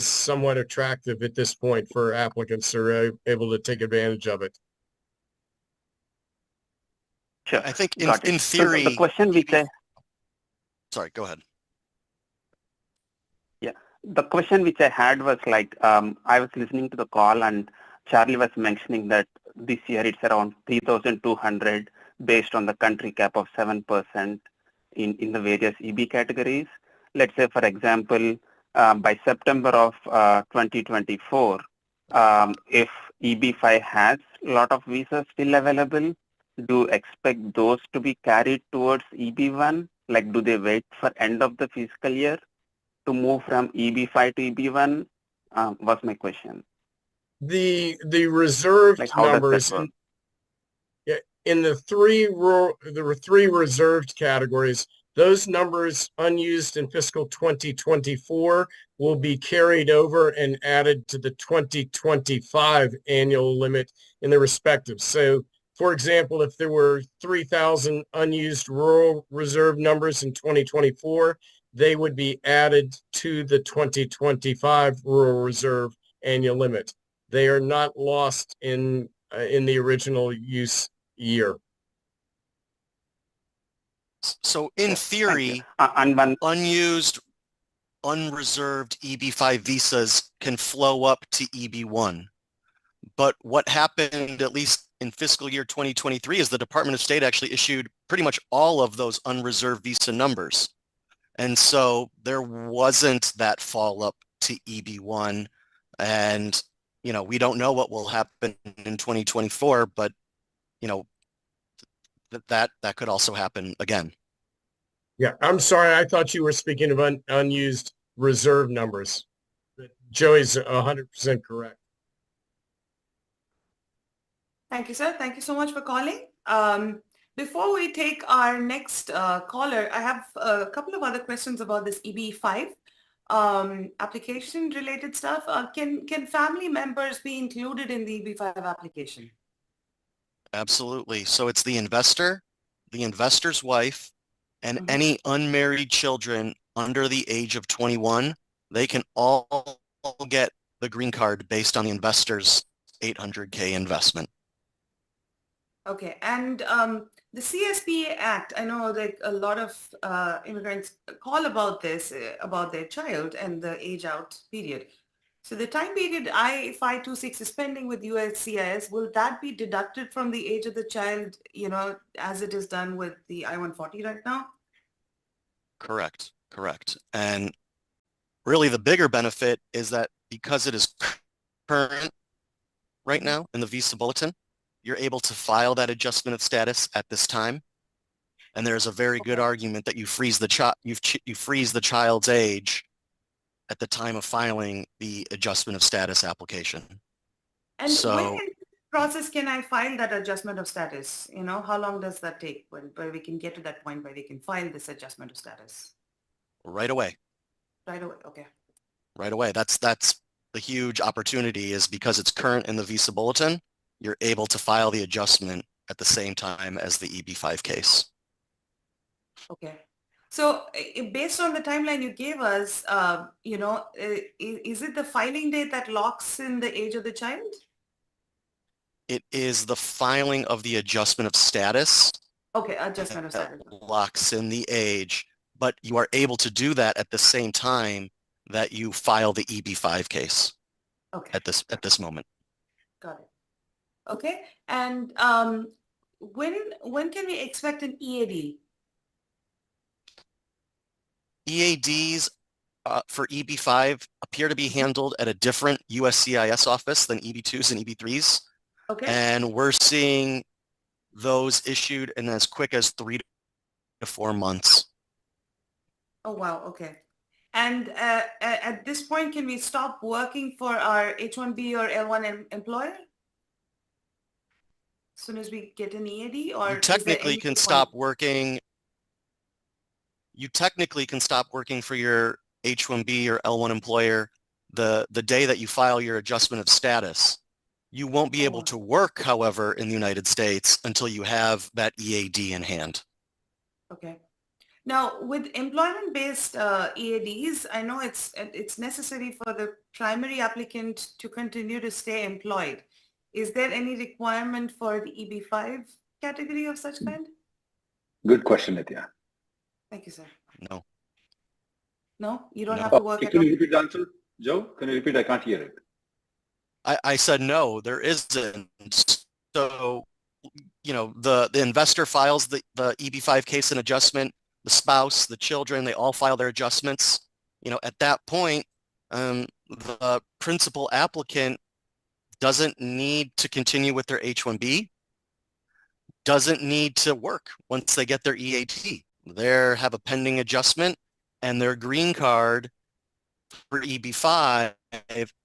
Speaker 2: somewhat attractive at this point for applicants who are able to take advantage of it.
Speaker 5: Sure.
Speaker 4: I think in
Speaker 5: Got it.
Speaker 4: theory,
Speaker 5: So the question which
Speaker 4: sorry, go ahead.
Speaker 5: the question which I had was like, I was listening to the call and Charlie was mentioning that this year it's around 3,200 based on the country cap of 7% in the various EB categories. Let's say, for example, by September of 2024, if EB5 has a lot of visas still available, do you expect those to be carried towards EB1? Like, do they wait for end of the fiscal year to move from EB5 to EB1? Was my question.
Speaker 2: The reserved
Speaker 5: Like, how does
Speaker 2: numbers
Speaker 5: that work?
Speaker 2: in the there were three reserved categories. Those numbers unused in fiscal 2024 will be carried over and added to the 2025 annual limit in the respective. So, for example, if there were 3,000 unused rural reserve numbers in 2024, they would be added to the 2025 rural reserve annual limit. They are not lost in the original use year.
Speaker 4: So in theory, unused, unreserved EB5 visas can flow up to EB1. But what happened, at least in fiscal year 2023, is the Department of State actually issued pretty much all of those unreserved visa numbers. And so there wasn't that fall up to EB1. And, we don't know what will happen in 2024, but, that could also happen again.
Speaker 2: Yeah, I'm sorry. I thought you were speaking of unused reserve numbers. Joey's 100% correct.
Speaker 1: Thank you, sir. Thank you so much for calling. Before we take our next caller, I have a couple of other questions about this EB5 application related stuff. Can family members be included in the EB5 application?
Speaker 4: Absolutely. So it's the investor, the investor's wife, and any unmarried children under the age of 21. They can all get the green card based on the investor's $800K investment.
Speaker 1: Okay. And the CSPA Act, I know that a lot of immigrants call about this, about their child and the age out period. So the time period I-526 is pending with USCIS, will that be deducted from the age of the child, as it is done with the I-140 right now?
Speaker 4: Correct. And really the bigger benefit is that because it is current right now in the visa bulletin, you're able to file that adjustment of status at this time. And there's a very good argument that you freeze the child's age at the time of filing the adjustment of status application.
Speaker 1: And when in the process can I file that adjustment of status? How long does that take where we can get to that point where we can file this adjustment of status?
Speaker 4: Right away.
Speaker 1: Right away. Okay.
Speaker 4: Right away. That's the huge opportunity, is because it's current in the visa bulletin, you're able to file the adjustment at the same time as the EB5 case.
Speaker 1: Okay. So based on the timeline you gave us, is it the filing date that locks in the age of the child?
Speaker 4: It is the filing of the adjustment of status.
Speaker 1: Okay, adjustment of status.
Speaker 4: Locks in the age, but you are able to do that at the same time that you file the EB5 case.
Speaker 1: Okay.
Speaker 4: At this moment.
Speaker 1: Got it. Okay. And when can we expect an EAD?
Speaker 4: EADs for EB5 appear to be handled at a different USCIS office than EB2s and EB3s.
Speaker 1: Okay.
Speaker 4: And we're seeing those issued in as quick as 3 to 4 months.
Speaker 1: Oh, wow. Okay. And at this point, can we stop working for our H-1B or L-1 employer? As soon as we get an EAD, or
Speaker 4: you technically can stop working. You technically can stop working for your H-1B or L-1 employer the day that you file your adjustment of status. You won't be able to work, however, in the United States until you have that EAD in hand.
Speaker 1: Okay. Now, with employment-based EADs, I know it's necessary for the primary applicant to continue to stay employed. Is there any requirement for the EB5 category of such kind?
Speaker 3: Good question, Nitya.
Speaker 1: Thank you, sir.
Speaker 4: No.
Speaker 1: No? You don't have to work at all?
Speaker 3: Can you repeat the answer, Joe? Can you repeat? I can't hear it.
Speaker 4: I said no, there isn't. So, the investor files the EB5 case and adjustment, the spouse, the children, they all file their adjustments. at that point, the principal applicant doesn't need to continue with their H-1B, doesn't need to work once they get their EAD. They have a pending adjustment, and their green card for EB-5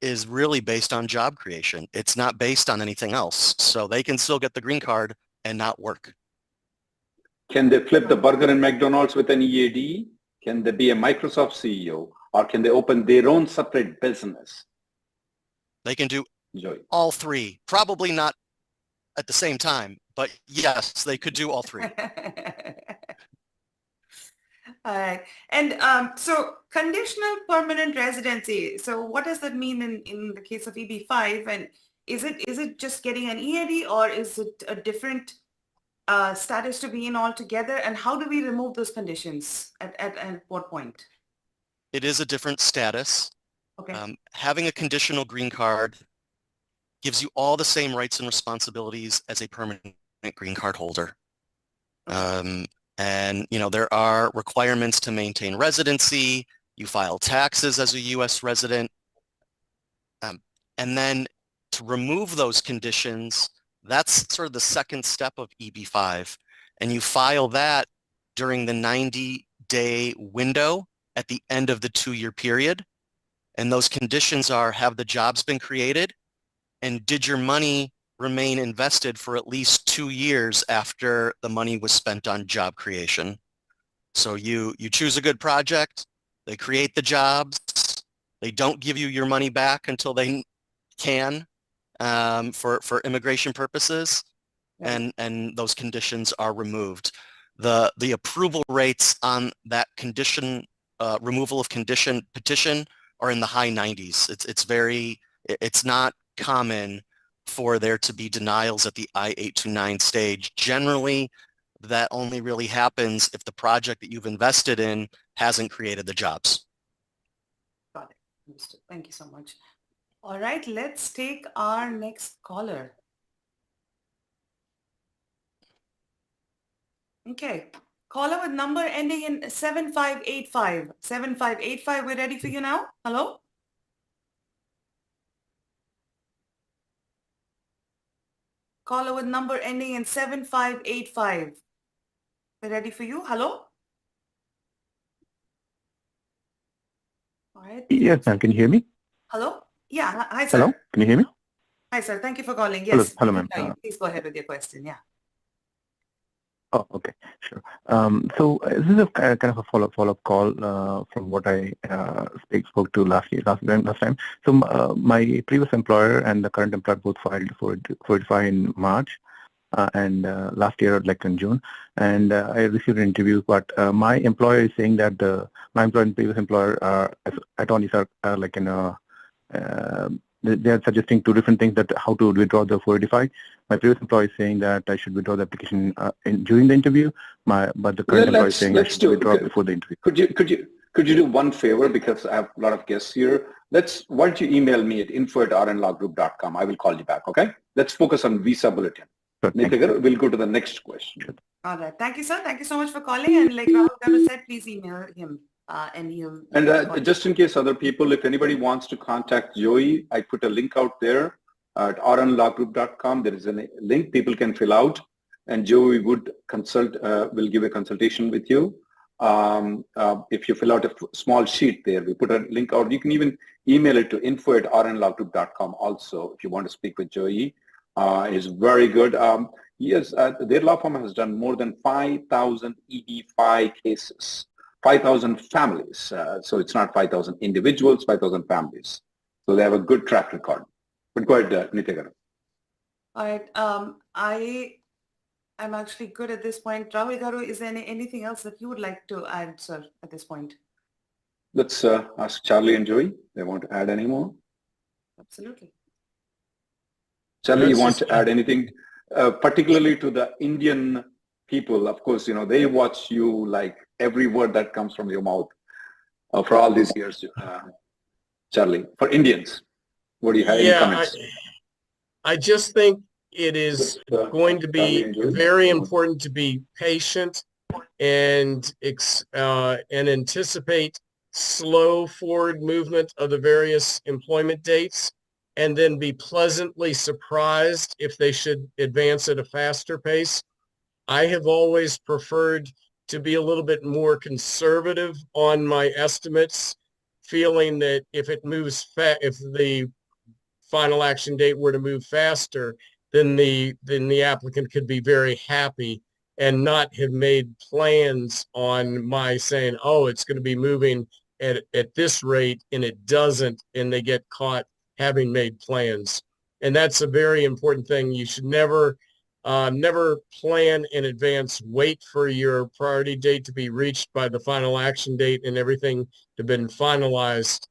Speaker 4: is really based on job creation. It's not based on anything else. So they can still get the green card and not work.
Speaker 3: Can they flip the burger in McDonald's with an EAD? Can they be a Microsoft CEO? Or can they open their own separate business?
Speaker 4: They can do
Speaker 3: Joy.
Speaker 4: all three. Probably not at the same time, but yes, they could do all three.
Speaker 1: All right. And so conditional permanent residency. So what does that mean in the case of EB-5? And is it just getting an EAD, or is it a different status to be in altogether? And how do we remove those conditions at what point?
Speaker 4: It is a different status.
Speaker 1: Okay.
Speaker 4: Having a conditional green card gives you all the same rights and responsibilities as a permanent green card holder. And, there are requirements to maintain residency. You file taxes as a U.S. resident. And then to remove those conditions, that's sort of the second step of EB-5. And you file that during the 90-day window at the end of the 2-year period. And those conditions are, have the jobs been created? And did your money remain invested for at least 2 years after the money was spent on job creation? So you choose a good project, they create the jobs, they don't give you your money back until they can for immigration purposes, and those conditions are removed. The approval rates on that condition, removal of condition petition are in the high 90s. It's not common for there to be denials at the I-829 stage. Generally, that only really happens if the project that you've invested in hasn't created the jobs.
Speaker 1: Got it. Understood. Thank you so much. All right, let's take our next caller. Okay, caller with number ending in 7585. 7585, we're ready for you now. Hello? Caller with number ending in 7585. We're ready for you. Hello? All right.
Speaker 6: Yes, ma'am. Can you hear me?
Speaker 1: Hello? Yeah. Hi, sir.
Speaker 6: Hello? Can you hear me?
Speaker 1: Hi, sir. Thank you for calling. Yes.
Speaker 6: Hello, ma'am.
Speaker 1: Please go ahead with your question. Yeah.
Speaker 6: Oh, okay, sure. So this is a kind of a follow-up call from what I spoke to last time. So my previous employer and the current employer both filed for 45 in March and last year, like in June, and I received an interview. But my employer is saying that my employer and previous employer attorneys are like they are suggesting two different things, that how to withdraw the 485. My previous employer is saying that I should withdraw the application during the interview. But the current employer is saying I should withdraw before the interview.
Speaker 3: Could you do one favor, because I have a lot of guests here? Why don't you email me at info@rnlawgroup.com. I will call you back. Okay. Let's focus on visa bulletin.
Speaker 6: Sure,
Speaker 3: we'll go to the next question.
Speaker 6: Sure.
Speaker 1: All right. Thank you, sir. Thank you so much for calling. And like Rahul Garu said, please email him. And
Speaker 3: just in case other people, if anybody wants to contact Joey, I put a link out there at rnlawgroup.com. There is a link people can fill out, and Joey would will give a consultation with you. If you fill out a small sheet there, we put a link out. You can even email it to info@rnlawgroup.com also if you want to speak with Joey. He's very good. Yes, their law firm has done more than 5,000 EB-5 cases. 5,000 families. So it's not 5,000 individuals, 5,000 families. So they have a good track record. But go ahead, Nitya Garu.
Speaker 1: All right. I'm actually good at this point. Rahul Garu, is there anything else that you would like to add, sir, at this point?
Speaker 3: Let's ask Charlie and Joey. They want to add any more?
Speaker 1: Absolutely.
Speaker 3: Charlie, you want to add anything, particularly to the Indian people? Of course, they watch you like every word that comes from your mouth for all these years. Charlie, for Indians, what do you have? Any comments?
Speaker 2: I just think it is going to be very important to be patient and anticipate slow forward movement of the various employment dates and then be pleasantly surprised if they should advance at a faster pace. I have always preferred to be a little bit more conservative on my estimates, feeling that if it moves if the final action date were to move faster, then the applicant could be very happy and not have made plans on my saying, oh, it's going to be moving at this rate, and it doesn't, and they get caught having made plans. And that's a very important thing. You should never plan in advance. Wait for your priority date to be reached by the final action date and everything to have been finalized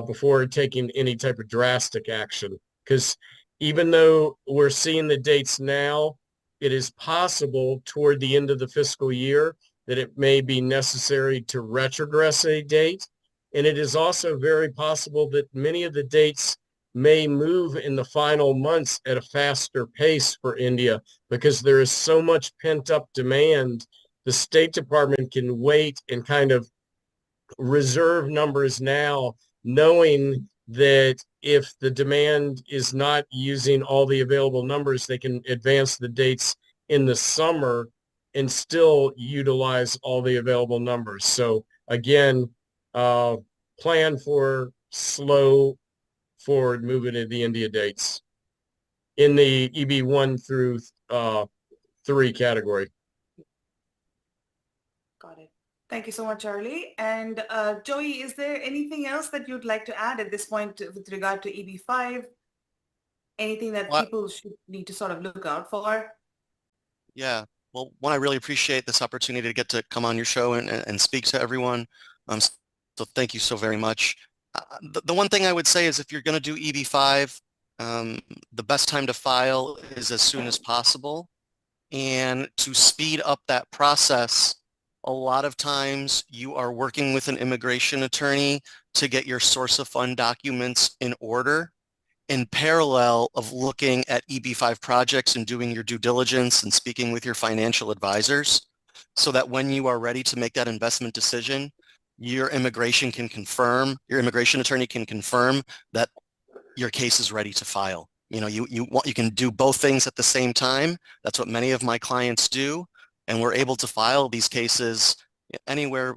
Speaker 2: before taking any type of drastic action. Because even though we're seeing the dates now, it is possible toward the end of the fiscal year that it may be necessary to retrogress a date. And it is also very possible that many of the dates may move in the final months at a faster pace for India because there is so much pent-up demand. The State Department can wait and kind of reserve numbers now, knowing that if the demand is not using all the available numbers, they can advance the dates in the summer and still utilize all the available numbers. So again, plan for slow forward movement of the India dates in the EB1 through 3 category.
Speaker 1: Got it. Thank you so much, Charlie. And Joey, is there anything else that you'd like to add at this point with regard to EB5? Anything that people should need to sort of look out for?
Speaker 4: Yeah. Well, one, I really appreciate this opportunity to get to come on your show and speak to everyone. So thank you so very much. The one thing I would say is if you're going to do EB5, the best time to file is as soon as possible. And to speed up that process, a lot of times you are working with an immigration attorney to get your source of fund documents in order in parallel of looking at EB5 projects and doing your due diligence and speaking with your financial advisors so that when you are ready to make that investment decision, your immigration attorney can confirm that your case is ready to file. You know, you can do both things at the same time. That's what many of my clients do. And we're able to file these cases anywhere,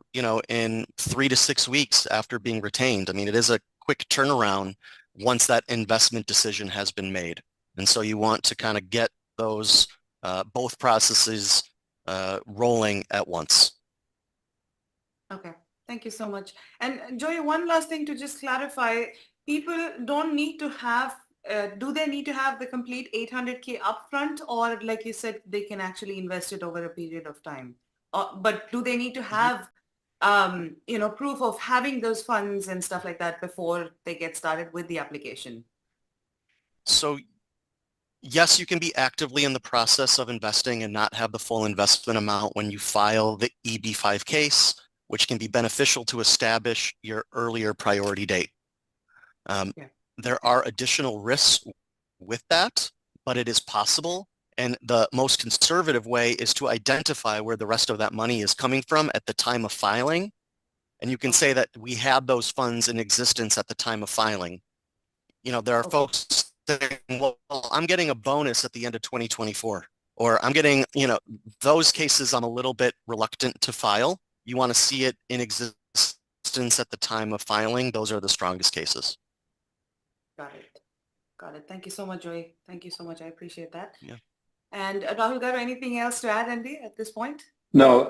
Speaker 4: in 3 to 6 weeks after being retained. I mean, it is a quick turnaround once that investment decision has been made. And so you want to kind of get those both processes rolling at once.
Speaker 1: Okay, thank you so much. And Joey, one last thing to just clarify, people don't need to have, do they need to have the complete 800K upfront, or like you said, they can actually invest it over a period of time? But do they need to have proof of having those funds and stuff like that before they get started with the application?
Speaker 4: So yes, you can be actively in the process of investing and not have the full investment amount when you file the EB5 case, which can be beneficial to establish your earlier priority date. There are additional risks with that, but it is possible. And the most conservative way is to identify where the rest of that money is coming from at the time of filing. And you can say that we had those funds in existence at the time of filing. There are folks saying, well, I'm getting a bonus at the end of 2024, or I'm getting, those cases I'm a little bit reluctant to file. You want to see it in existence at the time of filing. Those are the strongest cases.
Speaker 1: Got it. Got it. Thank you so much, Joey. Thank you so much. I appreciate that.
Speaker 4: Yeah.
Speaker 1: And Rahul Garu, anything else to add, Andy, at this point?
Speaker 3: No.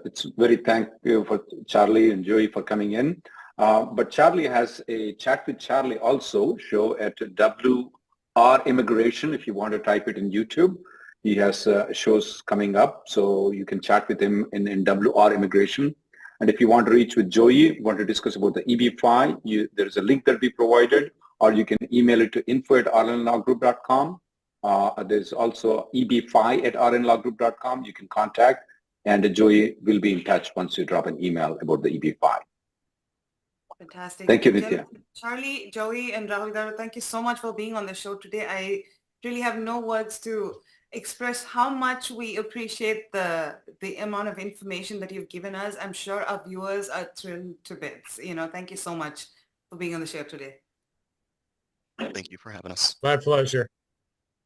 Speaker 3: It's very thank you for Charlie and Joey for coming in. But Charlie has a Chat with Charlie also show at WR Immigration. If you want to type it in YouTube, he has shows coming up, so you can chat with him in WR Immigration. And if you want to reach with Joey, want to discuss about the EB5, there is a link that we provided, or you can email it to info@rnlawgroup.com. There's also eb5@rnlawgroup.com. You can contact, and Joey will be in touch once you drop an email about the EB5.
Speaker 1: Fantastic.
Speaker 3: Thank you, Nithya.
Speaker 1: Charlie, Joey, and Rahul Garu, thank you so much for being on the show today. I really have no words to express how much we appreciate the amount of information that you've given us. I'm sure our viewers are thrilled to bits. Thank you so much for being on the show today.
Speaker 4: Thank you for having us.
Speaker 2: My pleasure.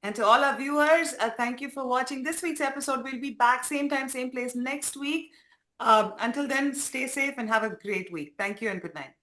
Speaker 1: And to all our viewers, thank you for watching this week's episode. We'll be back same time, same place next week. Until then, stay safe and have a great week. Thank you and good night.